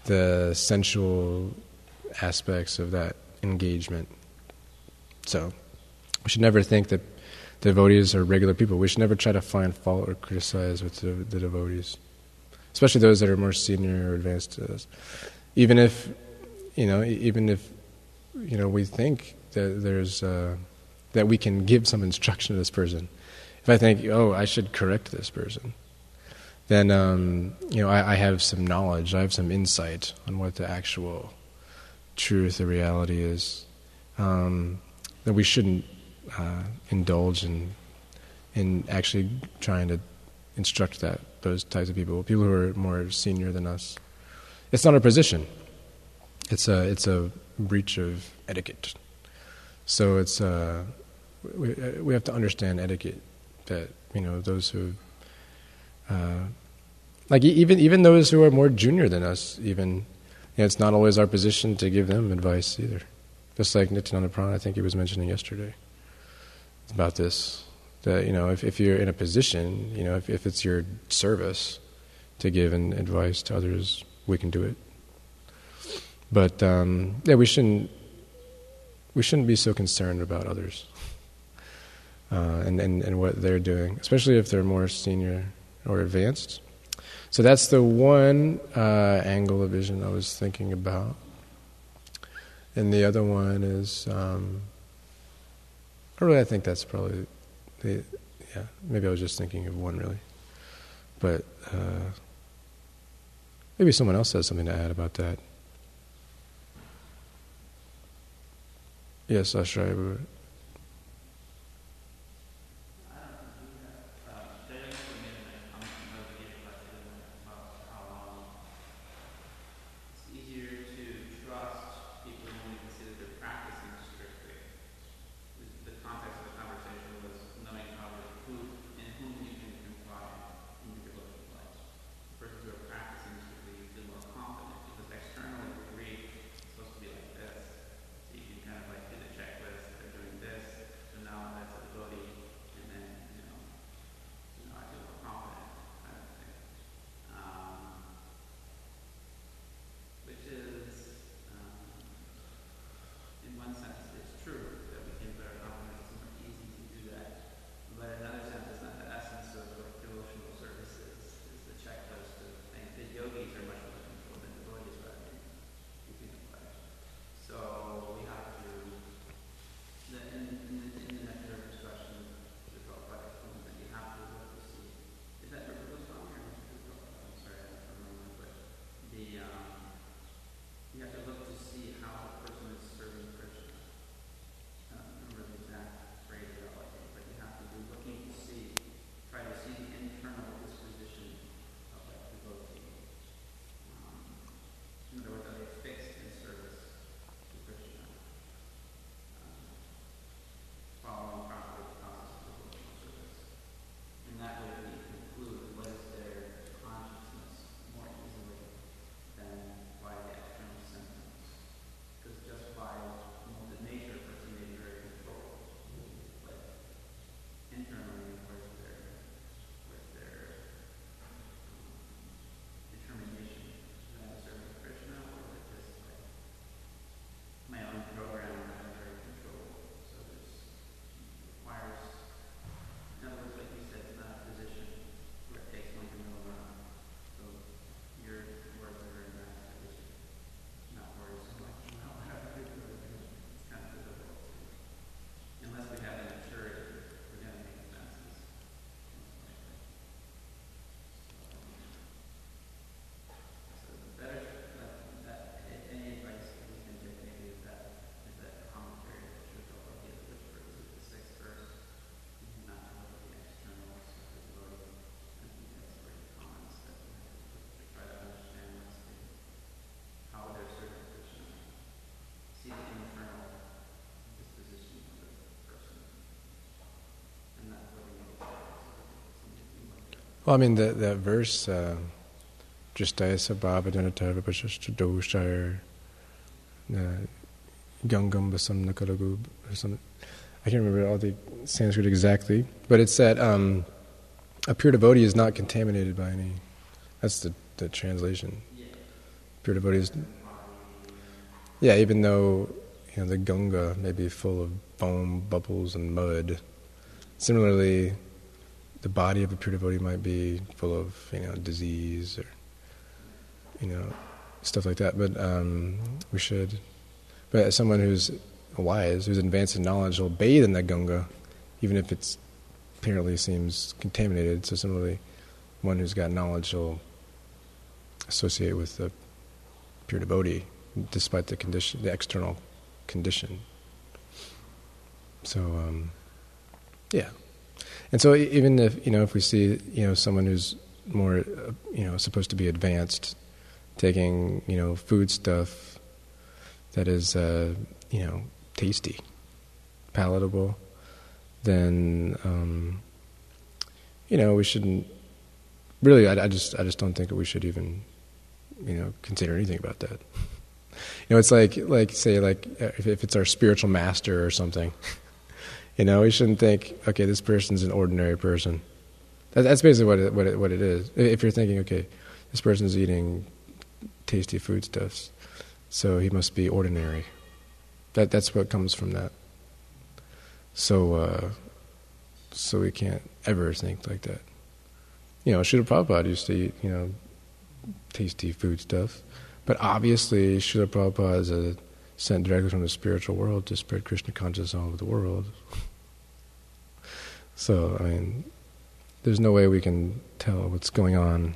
the sensual aspects of that engagement. So, we should never think that devotees are regular people. We should never try to find fault or criticize with the devotees, especially those that are more senior or advanced to us. Even if we think that there's that we can give some instruction to this person. If I think, I should correct this person, then I have some knowledge, I have some insight on what the actual truth, the reality is. That we shouldn't indulge in actually trying to instruct those types of people who are more senior than us. It's not our position. It's a breach of etiquette. So it's we have to understand etiquette. That those who even those who are more junior than us, it's not always our position to give them advice either. Just like Nityananda Prana, I think he was mentioning yesterday about this. That if you're in a position, if it's your service to give advice to others, we can do it. But we shouldn't be so concerned about others and what they're doing, especially if they're more senior or advanced. So that's the one angle of vision I was thinking about. And the other one is, I think that's probably maybe I was just thinking of one really. But maybe someone else has something to add about that. Yes, Ashray. Well, I mean, that verse, Dristaya Sabhava Janata Vipashashta Doshar Gangam Basam Nakalagu, or something. I can't remember all the Sanskrit exactly, but it's that a pure devotee is not contaminated by any. That's the translation. Pure devotee is. Yeah, even though the Ganga may be full of foam, bubbles, and mud. Similarly, the body of a pure devotee might be full of disease or stuff like that. But we should. But as someone who's wise, who's advanced in knowledge, will bathe in that Ganga, even if it apparently seems contaminated. So similarly, one who's got knowledge will associate with the pure devotee, despite the condition, the external condition. So, yeah. And so even if we see, someone who's more, supposed to be advanced, taking, food stuff that is, tasty, palatable, then, we shouldn't, really, I just don't think that we should even, consider anything about that. It's like if it's our spiritual master or something, we shouldn't think, okay, this person's an ordinary person. That's basically what it is. If you're thinking, okay, this person's eating tasty foodstuffs, so he must be ordinary. That's what comes from that. So we can't ever think like that. Srila Prabhupada used to eat, tasty foodstuff. But obviously, Srila Prabhupada is sent directly from the spiritual world to spread Krishna consciousness all over the world. So, there's no way we can tell what's going on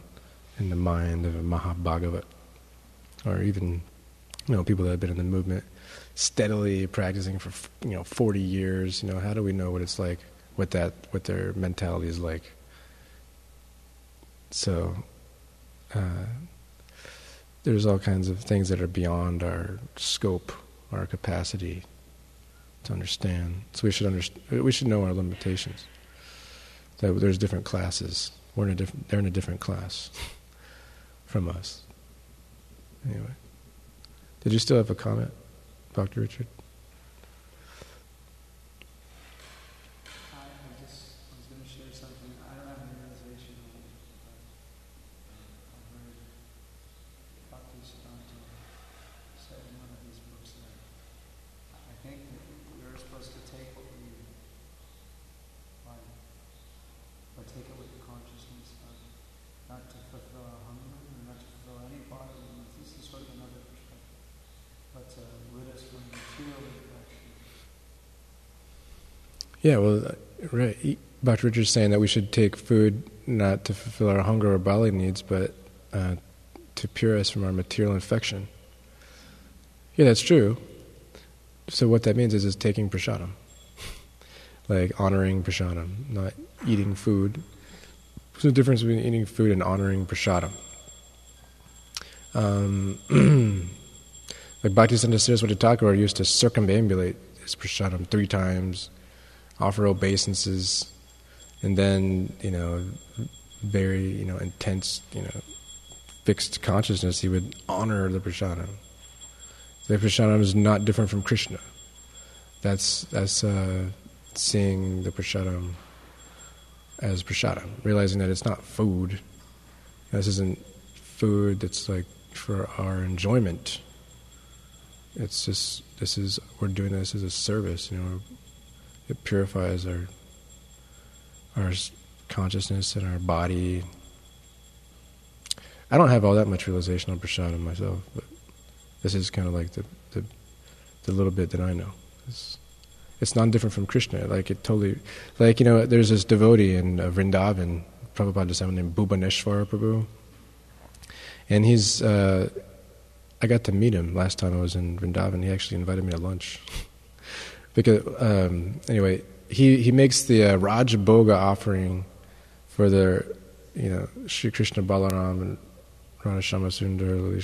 in the mind of a Mahabhagavat, or even, people that have been in the movement steadily practicing for 40 years. How do we know what it's like, what their mentality is like? So, there's all kinds of things that are beyond our scope, our capacity to understand. So we should know our limitations. That there's different classes. They're in a different class from us. Anyway, did you still have a comment, Dr. Richard? I was going to share something. I don't have any realization on it, but I heard Dr. Siddhanta said in one of his books that I think that we're supposed to take what we like, but take it with the consciousness of not to fulfill our hunger, or not to fulfill any bodily needs. This is sort of another perspective, but to rid us from material infection. Yeah, well, right. Dr. Richard's saying that we should take food not to fulfill our hunger or bodily needs, but to pure us from our material infection. Yeah, that's true. So what that means is taking prasadam, like honoring prasadam, not eating food. What's the difference between eating food and honoring prasadam? Like Bhaktisiddhanta Saraswati Thakur used to circumambulate his prasadam 3 times, offer obeisances, and then, very, intense, fixed consciousness, he would honor the prasadam. The prasadam is not different from Krishna. That's seeing the prasadam as prasadam, realizing that it's not food. This isn't food that's like for our enjoyment. It's just, we're doing this as a service, It purifies our consciousness and our body. I don't have all that much realization on prasadam myself, but this is kind of like the little bit that I know. It's non-different from Krishna. Like it totally, there's this devotee in Vrindavan, Prabhupada just named Bhubaneshwara Prabhu, and he's. I got to meet him last time I was in Vrindavan. He actually invited me to lunch. Because anyway, he makes the Raja Bhoga offering for the Sri Krishna Balaram and Radha Shama Sundar, Lili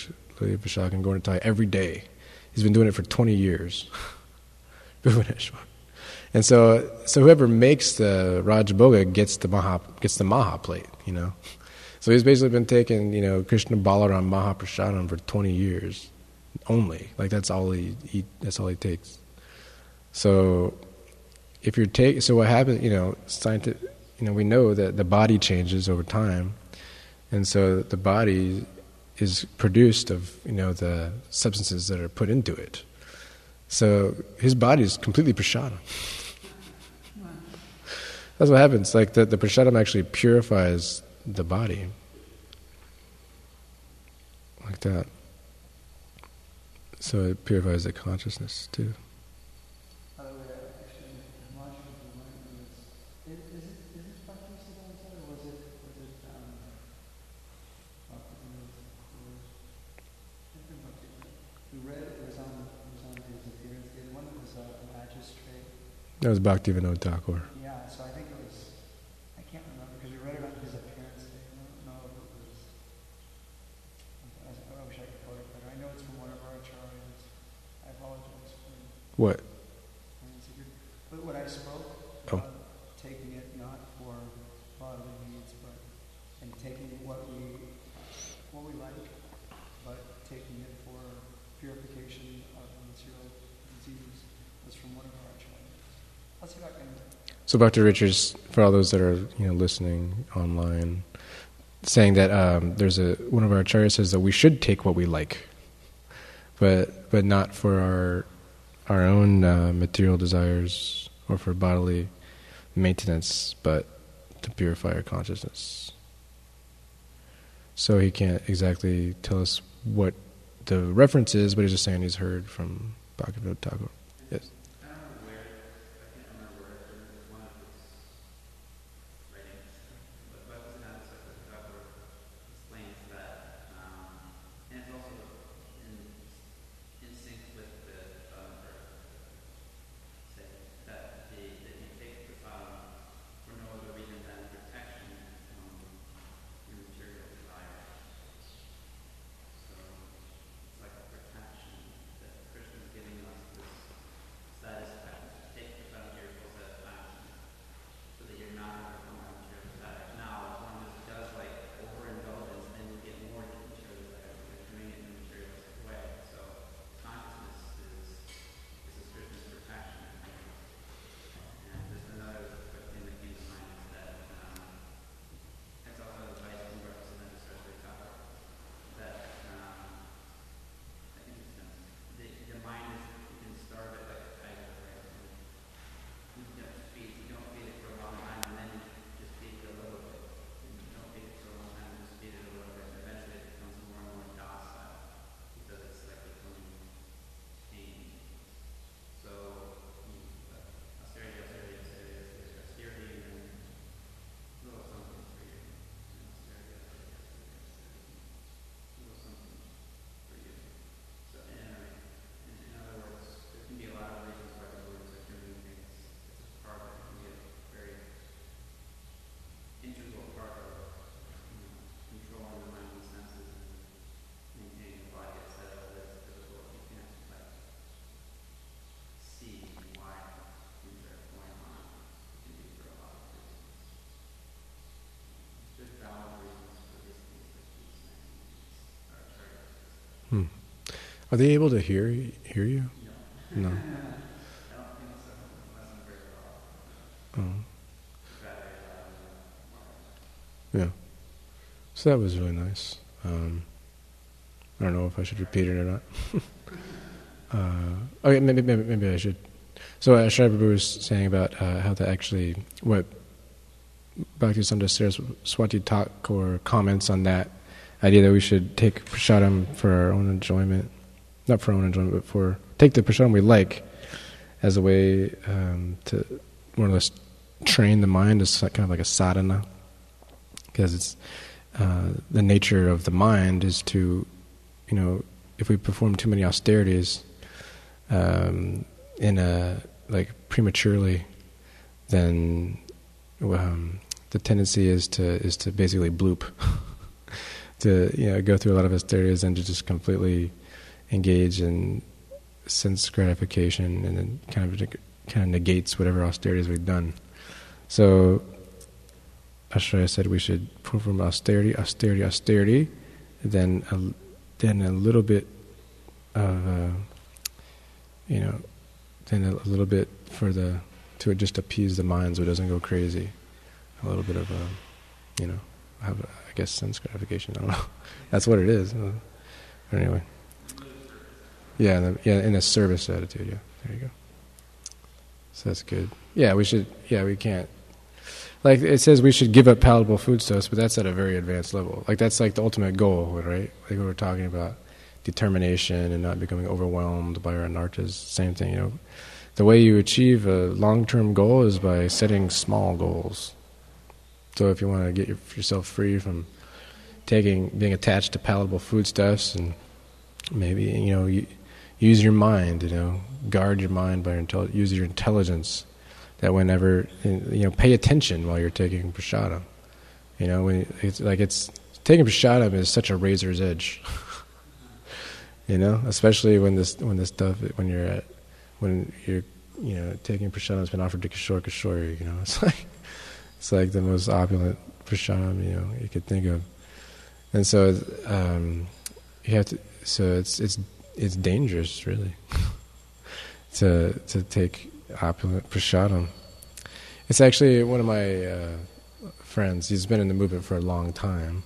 Vishak and Gauratai every day. He's been doing it for 20 years. And so whoever makes the Rajabhoga gets the Maha plate, So he's basically been taking, Krishna Balaram Mahaprasadam for 20 years only. Like that's all he takes. So so what happens, we know that the body changes over time, and so the body is produced of, the substances that are put into it. So his body is completely prasadam. That's what happens. Like the prasadam actually purifies the body. Like that. So it purifies the consciousness too. By the way, actually, Marshall is it Bhakti-siddhanta or was it we read it was on his appearance day. One that was a magistrate. That was Bhaktivinoda Thakur. Yeah, so I think it was, I can't remember because we read it on his appearance day. I don't know if it was, I wish I could quote it better. I know it's from one of our acharyas. I apologize for What? But what I spoke about taking it not for bodily needs, but and taking what we like, but taking it for purification of material disease was from one of our acharyas. Let's see if I can. So Dr. Richards, for all those that are listening online, saying that there's one of our acharyas says that we should take what we like, but not for our own material desires or for bodily maintenance, but to purify our consciousness. So he can't exactly tell us what the reference is, but he's just saying he's heard from Bhaktivinoda Thakur. Yes. I don't know where, I can't remember where, it's one of his writings, but Bhaktivinoda Thakur explains that, and it's also in sync with the say that you take the for no other reason than protection from your material desire. So it's like a protection that Krishna is giving us this satisfaction. Take the your full satisfaction so that you're not overcome by material desires. Now, if one just does like overindulgence, then you get more material desires. You're doing it in a materialistic way. So consciousness is Krishna's protection. And there's another quick thing that came to mind is that it's also advice from Bhaktivinoda Thakur that I think it's your mind is, you can starve it like a tiger, right? You don't feed it for a long time, and then you just feed it a little bit. And you don't feed it for a long time, and just feed it a little bit. And eventually it becomes more and more docile because it's like becoming tame. So austerity, and little something for you. Little something for you. So in other words, there can be a lot of reasons why the words are doing things. It's a part of it. It can be a very integral part of controlling the mind and senses and maintaining the body, etc. That's difficult. You can't see why things are going on. It can be for a lot of reasons. There's valid reasons for these things that he's saying. Our characteristics. Are they able to hear you? No. I don't think so, unless I'm very far. Oh. Battery Yeah. So that was really nice. I don't know if I should repeat it or not. Okay, maybe I should. So Sri Prabhu was saying about how to actually, what Bhakti-siddhanta Saraswati Thakur comments on that idea that we should take prasadam for our own enjoyment, not for our own enjoyment, but take the prasadam we like as a way to more or less train the mind as kind of like a sadhana, because it's the nature of the mind is to, if we perform too many austerities prematurely, then the tendency is to basically bloop, to go through a lot of austerities and to just completely engage in sense gratification and then kind of kind of negates whatever austerities we've done. So Ashraya said we should pull from austerity, austerity, austerity, then a little bit of then a little bit further to just appease the mind so it doesn't go crazy. A little bit of have I guess sense gratification. I don't know. That's what it is. But anyway, in a service attitude. Yeah, there you go. So that's good. Yeah, we should. Yeah, we can't. Like it says, we should give up palatable foodstuffs, but that's at a very advanced level. Like that's like the ultimate goal, right? Like we were talking about determination and not becoming overwhelmed by our anarthas. Same thing, The way you achieve a long-term goal is by setting small goals. So if you want to get yourself free from being attached to palatable foodstuffs, and maybe use your mind, guard your mind by use your intelligence. That whenever pay attention while you're taking prasadam. Taking prasadam is such a razor's edge. Especially when you're taking prasadam that's been offered to Kishore. It's like the most opulent prasadam you could think of, and so you have to. So it's dangerous, really, to take opulent prasadam. It's actually one of my friends. He's been in the movement for a long time.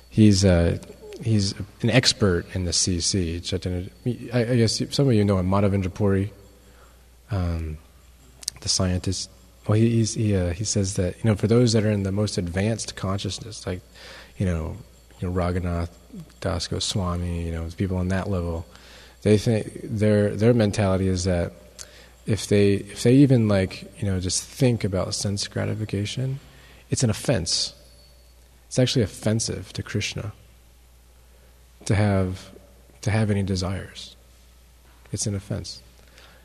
He's an expert in the CC. I guess some of you know him, Madhavendra Puri, the scientist. Well, he says that for those that are in the most advanced consciousness, like Raghunath Das Goswami, people on that level, they think their mentality is that if they even just think about sense gratification, it's an offense. It's actually offensive to Krishna to have any desires. It's an offense.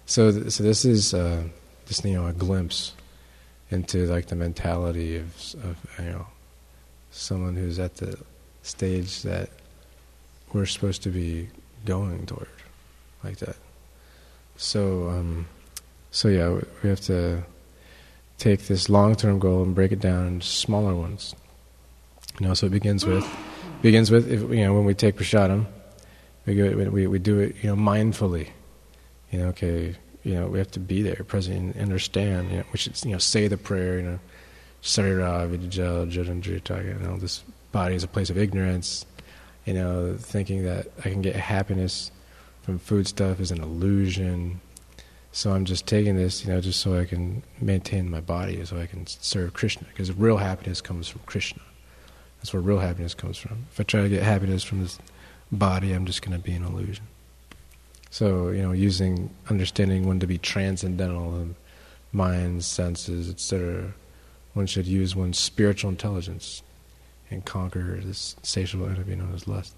So this is just a glimpse into the mentality of someone who's at the stage that we're supposed to be going toward, like that. So yeah, we have to take this long-term goal and break it down into smaller ones. So it begins with if, when we take prasadam, we do it mindfully. We have to be there, present, and understand. We should say the prayer. Sarira Vidya Jadandrita. This body is a place of ignorance. Thinking that I can get happiness from food stuff is an illusion. So I'm just taking this, just so I can maintain my body, so I can serve Krishna. Because real happiness comes from Krishna. That's where real happiness comes from. If I try to get happiness from this body, I'm just going to be an illusion. So, understanding one to be transcendental in mind, senses, etc., one should use one's spiritual intelligence and conquer this insatiable enemy known as lust.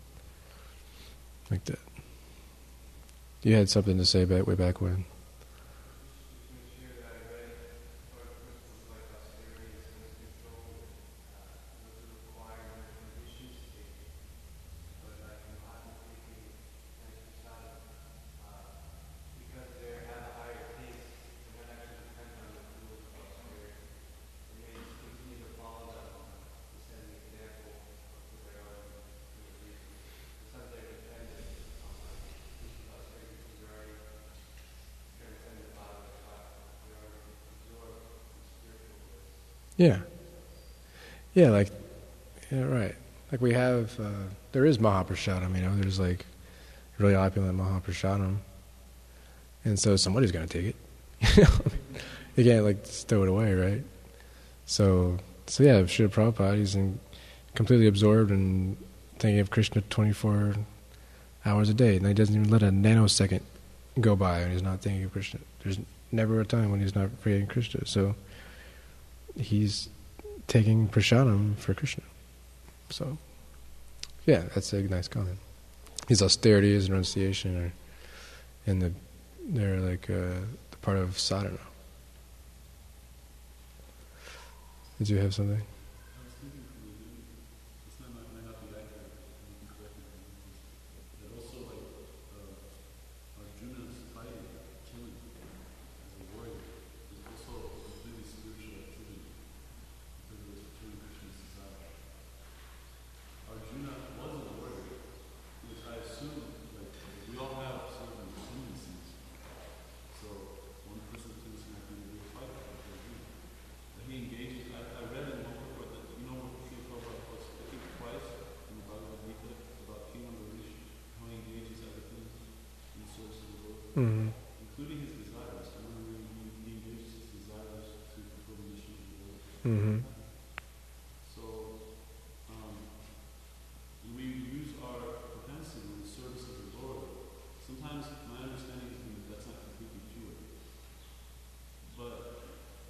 Like that. You had something to say way back when. Right. Like we have, there is Mahaprasadam, there's really opulent Mahaprasadam. And so somebody's going to take it. You can't just throw it away, right? So yeah, Srila Prabhupada, he's completely absorbed in thinking of Krishna 24 hours a day. And he doesn't even let a nanosecond go by when he's not thinking of Krishna. There's never a time when he's not praying Krishna. So he's taking prasadam for Krishna. So, yeah, that's a nice comment. His austerity, his renunciation, they're the part of sadhana. Did you have something? Mhm. including his desires. When he engages his desires to fulfill the mission of the Lord. Mhm. So, when we use our propensity in the service of the Lord, sometimes my understanding is that that's not completely pure. But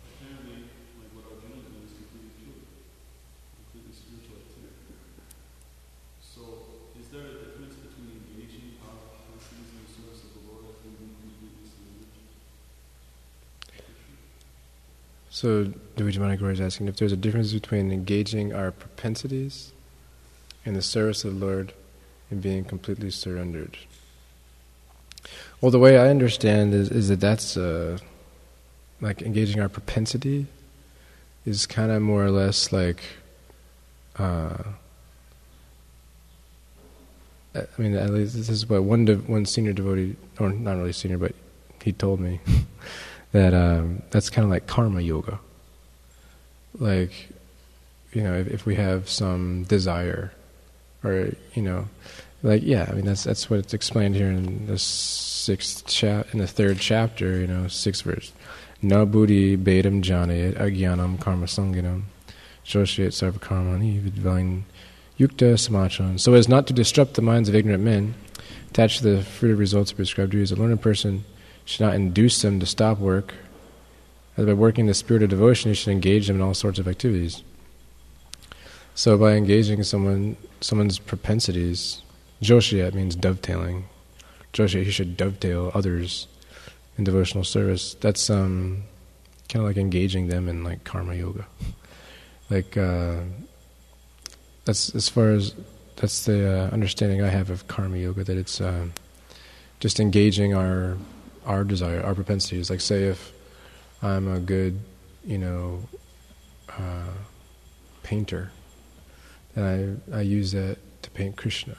apparently, like what Arjuna is doing is completely pure, completely spiritual activity. So, is there a difference between engaging our propensities in the service of the Lord and being completely submitted? So, Dvijamana Guru is asking if there's a difference between engaging our propensities in the service of the Lord and being completely surrendered. Well, the way I understand is that that's like engaging our propensity is kind of more or less like, I mean, at least this is what one senior devotee, or not really senior, but he told me that that's kind of like karma yoga. Like, you know, if we have some desire, or you know, like I mean that's what it's explained here in the third chapter, you know, 6th verse. Na buddhi bedam jane agyanam karma sanginam shoshyet sarva karmani vidvain yukta samachon. So as not to disrupt the minds of ignorant men, attached to the fruitive results of prescribed duties, a learned person should not induce them to stop work. As by working the spirit of devotion, you should engage them in all sorts of activities. So by engaging someone's propensities, joshiyat means dovetailing. Joshiyat, he should dovetail others in devotional service. That's kind of like engaging them in like karma yoga. Like that's the understanding I have of karma yoga, that it's just engaging our desire, our propensities. Like say if I'm a good, you know, painter, and I use that to paint Krishna.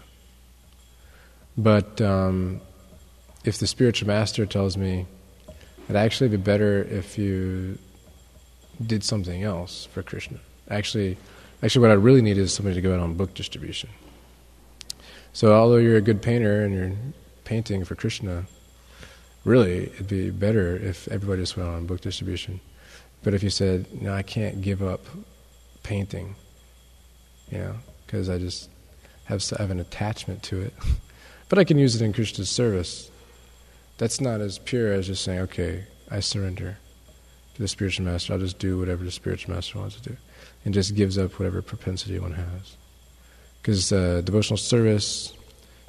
But if the spiritual master tells me it'd actually be better if you did something else for Krishna. Actually, what I really need is somebody to go out on book distribution. So although you're a good painter and you're painting for Krishna, really it'd be better if everybody just went out on book distribution. But if you said, no, I can't give up painting, you know, because I just have an attachment to it, but I can use it in Krishna's service. That's not as pure as just saying, okay, I surrender to the spiritual master. I'll just do whatever the spiritual master wants to do, and just gives up whatever propensity one has. Because devotional service,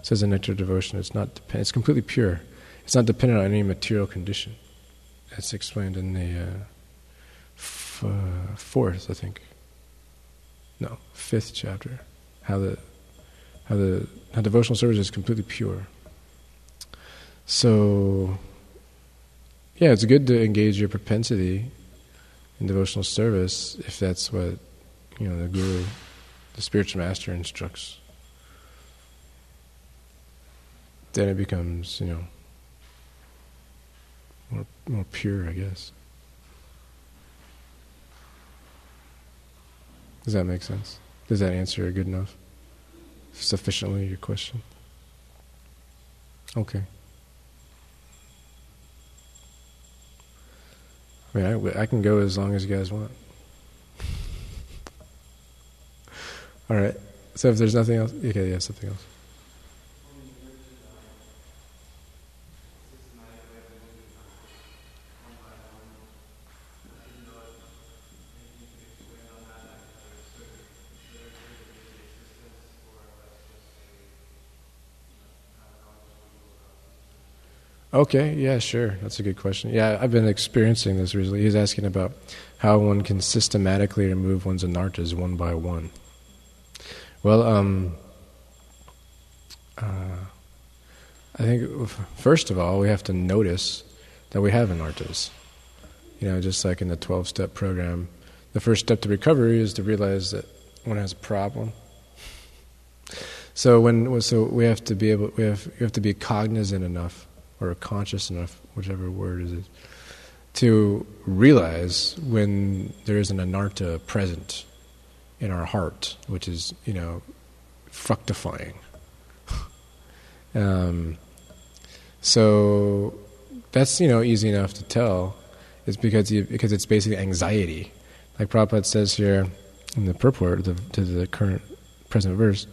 says in Nectar Devotion, it's completely pure. It's not dependent on any material condition. That's explained in the fifth chapter. How devotional service is completely pure. So, yeah, it's good to engage your propensity in devotional service if that's what, you know, the guru, the spiritual master instructs. Then it becomes, you know, more pure, I guess. Does that make sense? Does that answer good enough? Sufficiently your question? Okay. I mean, I can go as long as you guys want. All right. So if there's nothing else, okay, yeah, something else. Okay, yeah, sure. That's a good question. Yeah, I've been experiencing this recently. He's asking about how one can systematically remove one's anarthas one by one. Well, I think first of all we have to notice that we have anarthas. You know, just like in the 12-step program, the first step to recovery is to realize that one has a problem. So we have to be cognizant enough, or conscious enough, whichever word it is, to realize when there is an anartha present in our heart, which is, you know, fructifying. So that's easy enough to tell. It's because it's basically anxiety. Like Prabhupada says here in the purport to the current present verse,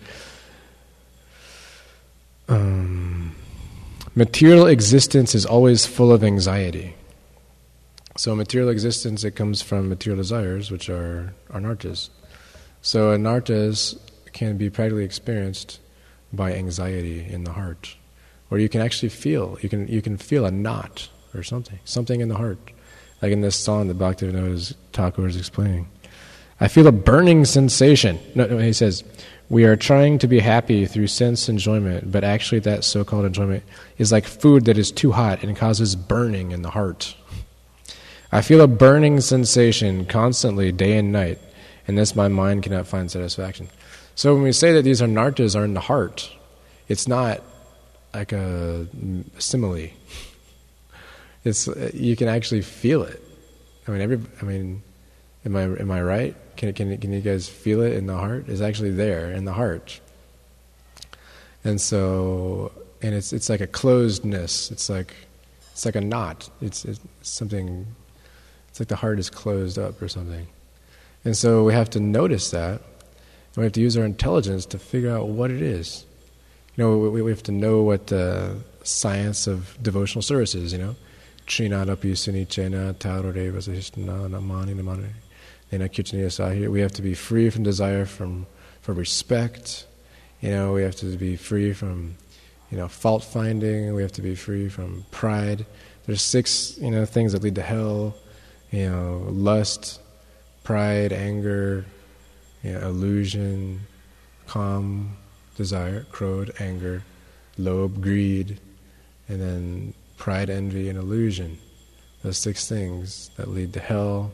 material existence is always full of anxiety. So material existence, it comes from material desires, which are anarthas. So anarthas can be practically experienced by anxiety in the heart, or you can actually feel you can feel a knot or something in the heart, like in this song that Bhaktivinoda Thakur is explaining. I feel a burning sensation. No, he says, we are trying to be happy through sense enjoyment, but actually that so-called enjoyment is like food that is too hot and causes burning in the heart. I feel a burning sensation constantly, day and night, and thus my mind cannot find satisfaction. So when we say that these anarthas are in the heart, it's not like a simile. It's you can actually feel it. Am I right? Can you guys feel it in the heart? It's actually there in the heart. And so, and it's like a closedness. It's like a knot. It's something. It's like the heart is closed up or something. And so we have to notice that, and we have to use our intelligence to figure out what it is. We have to know what the science of devotional service is. Trinadapi sunichena tarore vasahishna namani namani nena kirtaniya sahi. We have to be free from desire for respect. We have to be free from fault finding. We have to be free from pride. There's 6 things that lead to hell. Lust, pride, anger, illusion, calm, desire, krodh, anger, lobe, greed, and then pride, envy, and illusion. Those 6 things that lead to hell.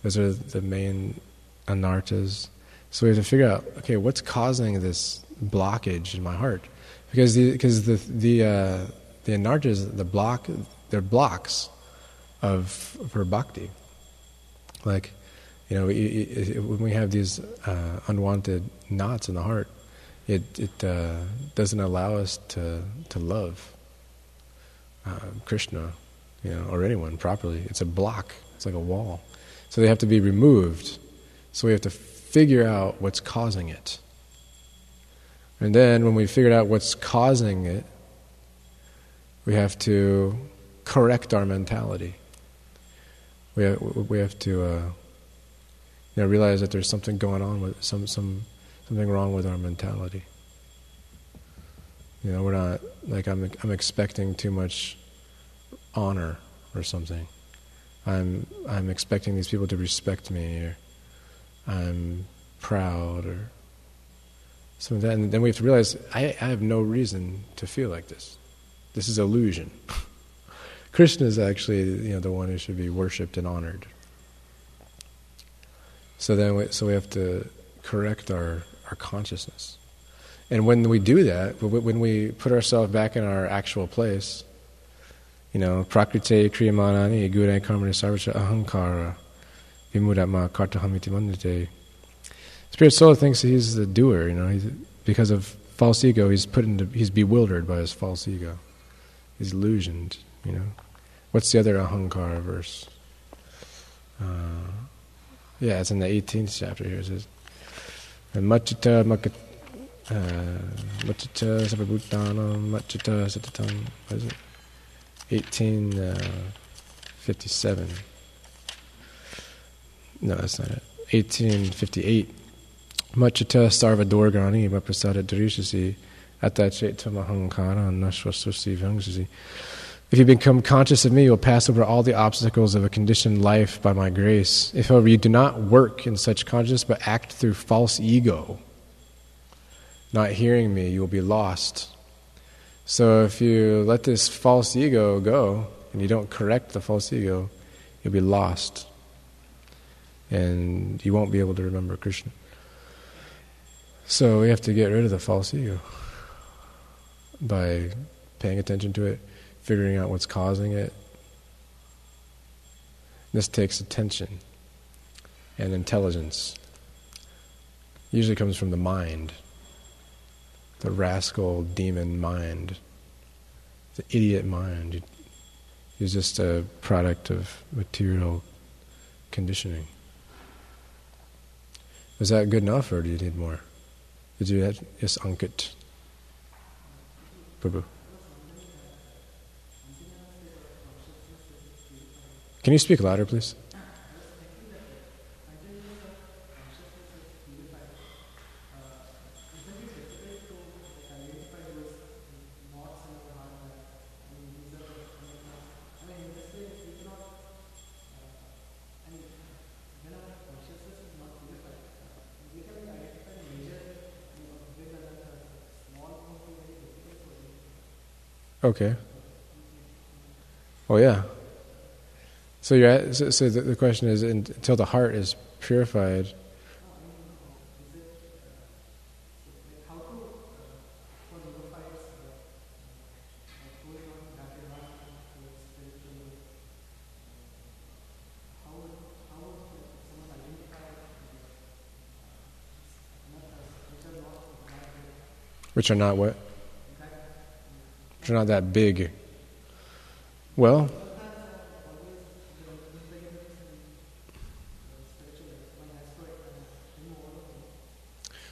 Those are the main anarthas. So we have to figure out, okay, what's causing this blockage in my heart? Because the anarthas, they're blocks for bhakti. Like, when we have these unwanted knots in the heart, it doesn't allow us to love Krishna, or anyone properly. It's a block. It's like a wall. So they have to be removed. So we have to figure out what's causing it. And then when we figured out what's causing it, we have to correct our mentality. We have to realize that there's something going on with something wrong with our mentality. We're not like I'm expecting too much honor or something. I'm expecting these people to respect me, or I'm proud, or something like that. And then we have to realize I have no reason to feel like this. This is illusion. Krishna is actually the one who should be worshipped and honored. So we have to correct our consciousness. And when we do that, when we put ourselves back in our actual place, prakrite kriyamanani gure karmani sarvacha ahankara vimudatma kartahamiti mandate. Spirit soul thinks he's the doer, because of false ego, he's bewildered by his false ego. He's illusioned, What's the other ahankara verse? It's in the 18th chapter here. It says, Machita sabhabhutanam machita satatam. What is it? 1857. No, that's not it. 1858. Machita sarvadorgani vaprasada darishasi attachetvam ahankara nashvasusi vangshasi. If you become conscious of me, you will pass over all the obstacles of a conditioned life by my grace. If, however, you do not work in such consciousness, but act through false ego, not hearing me, you will be lost. So if you let this false ego go, and you don't correct the false ego, you'll be lost. And you won't be able to remember Krishna. So we have to get rid of the false ego by paying attention to it, figuring out what's causing it. This takes attention and intelligence. Usually comes from the mind, the rascal demon mind, the idiot mind. He's just a product of material conditioning. Is that good enough, or do you need more? Did you have, yes, Ankit? Prabhu. Can you speak louder, please? Okay. Oh yeah. So the question is, until the heart is purified. Which are not what? Which are not that big. Well,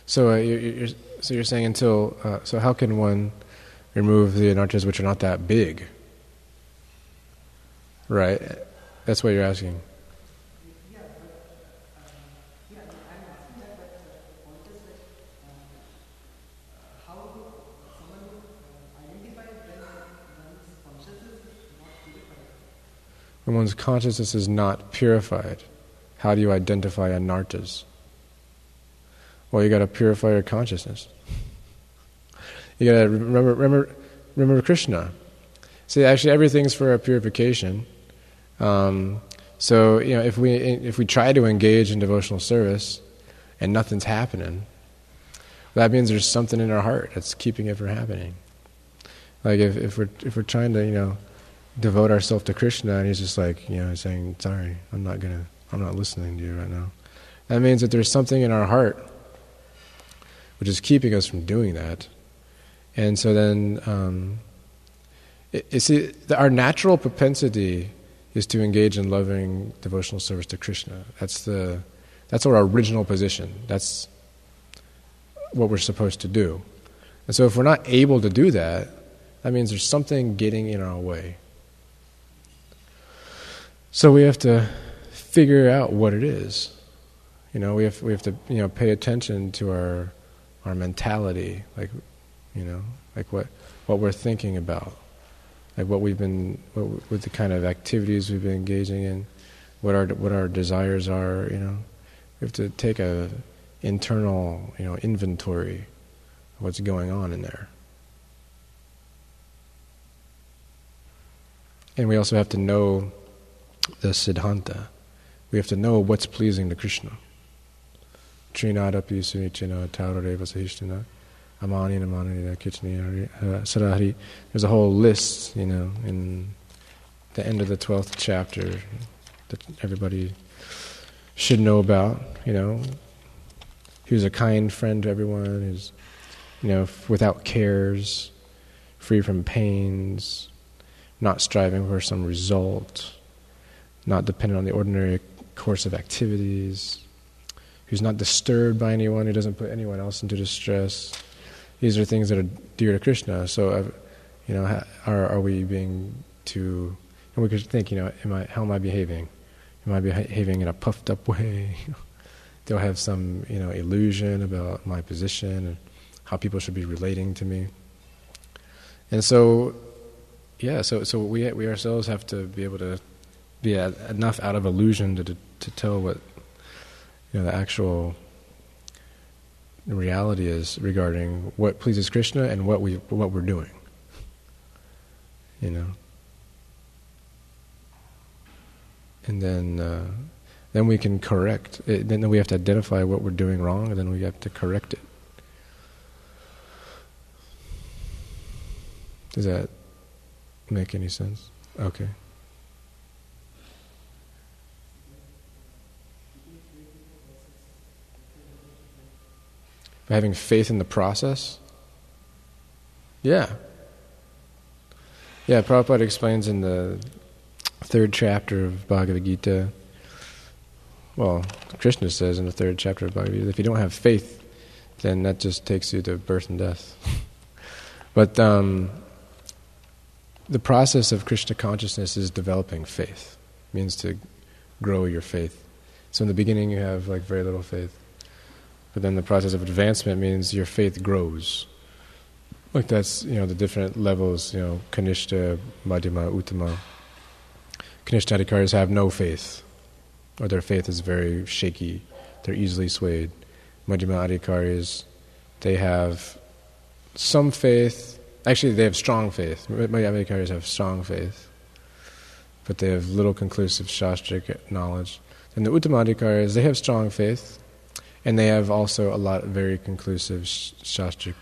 so you're saying until so how can one remove the anarthas which are not that big? Right? That's what you're asking. When one's consciousness is not purified, how do you identify anarthas? Well, you got to purify your consciousness. You got to remember Krishna. See, actually, everything's for a purification. So if we try to engage in devotional service and nothing's happening, that means there's something in our heart that's keeping it from happening. Like if we're trying to devote ourselves to Krishna, and he's just like saying, "Sorry, I'm not listening to you right now." That means that there's something in our heart which is keeping us from doing that. And so then, our natural propensity is to engage in loving devotional service to Krishna. That's our original position. That's what we're supposed to do. And so if we're not able to do that, that means there's something getting in our way. So we have to figure out what it is. We have to pay attention to our mentality, like what we're thinking about, like what the kind of activities we've been engaging in, what our desires are. We have to take a internal inventory of what's going on in there. And we also have to know the siddhanta. We have to know what's pleasing to Krishna. Trinadapi sunichina taurareva sahishtana amani namani kichni sarahari. There's a whole list, in the end of the 12th chapter that everybody should know about. Who's a kind friend to everyone, who's without cares, free from pains, not striving for some result, not dependent on the ordinary course of activities, who's not disturbed by anyone, who doesn't put anyone else into distress. These are things that are dear to Krishna. So, are we being too? And we could think, how am I behaving? Am I behaving in a puffed up way? Do I have some, illusion about my position and how people should be relating to me? And so, so we ourselves have to be able to be enough out of illusion to tell what the actual reality is regarding what pleases Krishna and what we're doing. And then we can correct it. Then we have to identify what we're doing wrong, and then we have to correct it. Does that make any sense? Okay. By having faith in the process? Yeah. Yeah, Prabhupada explains in the third chapter of Bhagavad Gita. Well, Krishna says in the third chapter of Bhagavad Gita, if you don't have faith, then that just takes you to birth and death. But the process of Krishna consciousness is developing faith. It means to grow your faith. So in the beginning you have like very little faith. But then the process of advancement means your faith grows. Like that's, the different levels, Kanishta, Madhyama, Uttama. Kanishta Adhikaris have no faith, or their faith is very shaky. They're easily swayed. Madhyama Adhikaris, they have some faith. Actually, they have strong faith. Madhyama Adhikaris have strong faith, but they have little conclusive shastric knowledge. And the Uttama Adhikaris, they have strong faith, and they have also a lot of very conclusive shastric,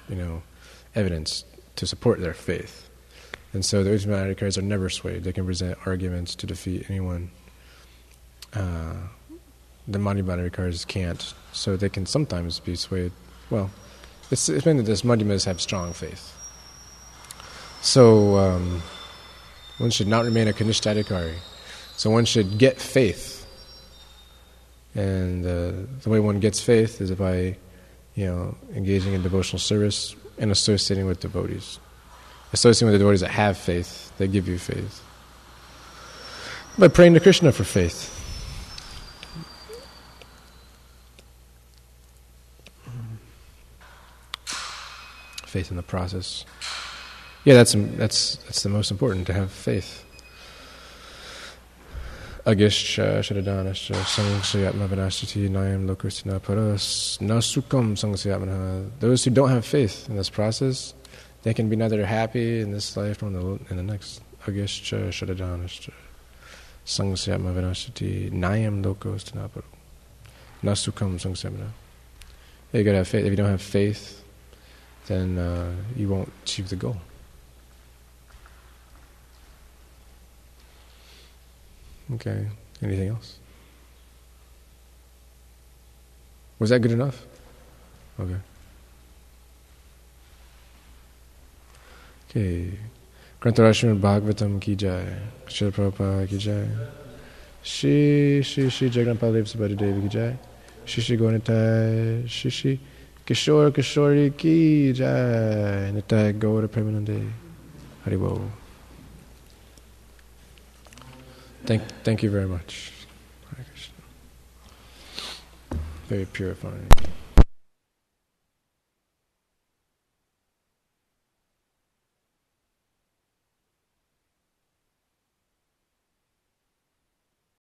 evidence to support their faith. And so the Uttama Adhikaris are never swayed. They can present arguments to defeat anyone. The Madhyama Adhikaris can't, so they can sometimes be swayed. Well, it's mainly that this Madhyamas have strong faith. So one should not remain a Kanishta Adhikari. So one should get faith. And the way one gets faith is by, engaging in devotional service and associating with devotees. Associating with the devotees that have faith, they give you faith. By praying to Krishna for faith. Faith in the process. Yeah, that's the most important, to have faith. Agischa shadadanascha sangsayatma vanashati nayam lokastina paras nasukam sangsayatmana. Those who don't have faith in this process, they can be neither happy in this life nor in the next. Agischa shadadanascha sangsayatma vanashati nayam lokastina paras nasukam sangsayatmana. You gotta have faith. If you don't have faith, then you won't achieve the goal. Okay. Anything else? Was that good enough? Okay. Okay. Grantara Srimad Bhagavatam ki jai. Srila Prabhupada ki jai. Shri Jagannath Dev Subhadra Devi ki jai. Shri Gauranitai. Shri Kishore Kishori ki jai. Nitai Gaura Premanande. Haribo. Thank you very much. Hare Krishna. Very purifying.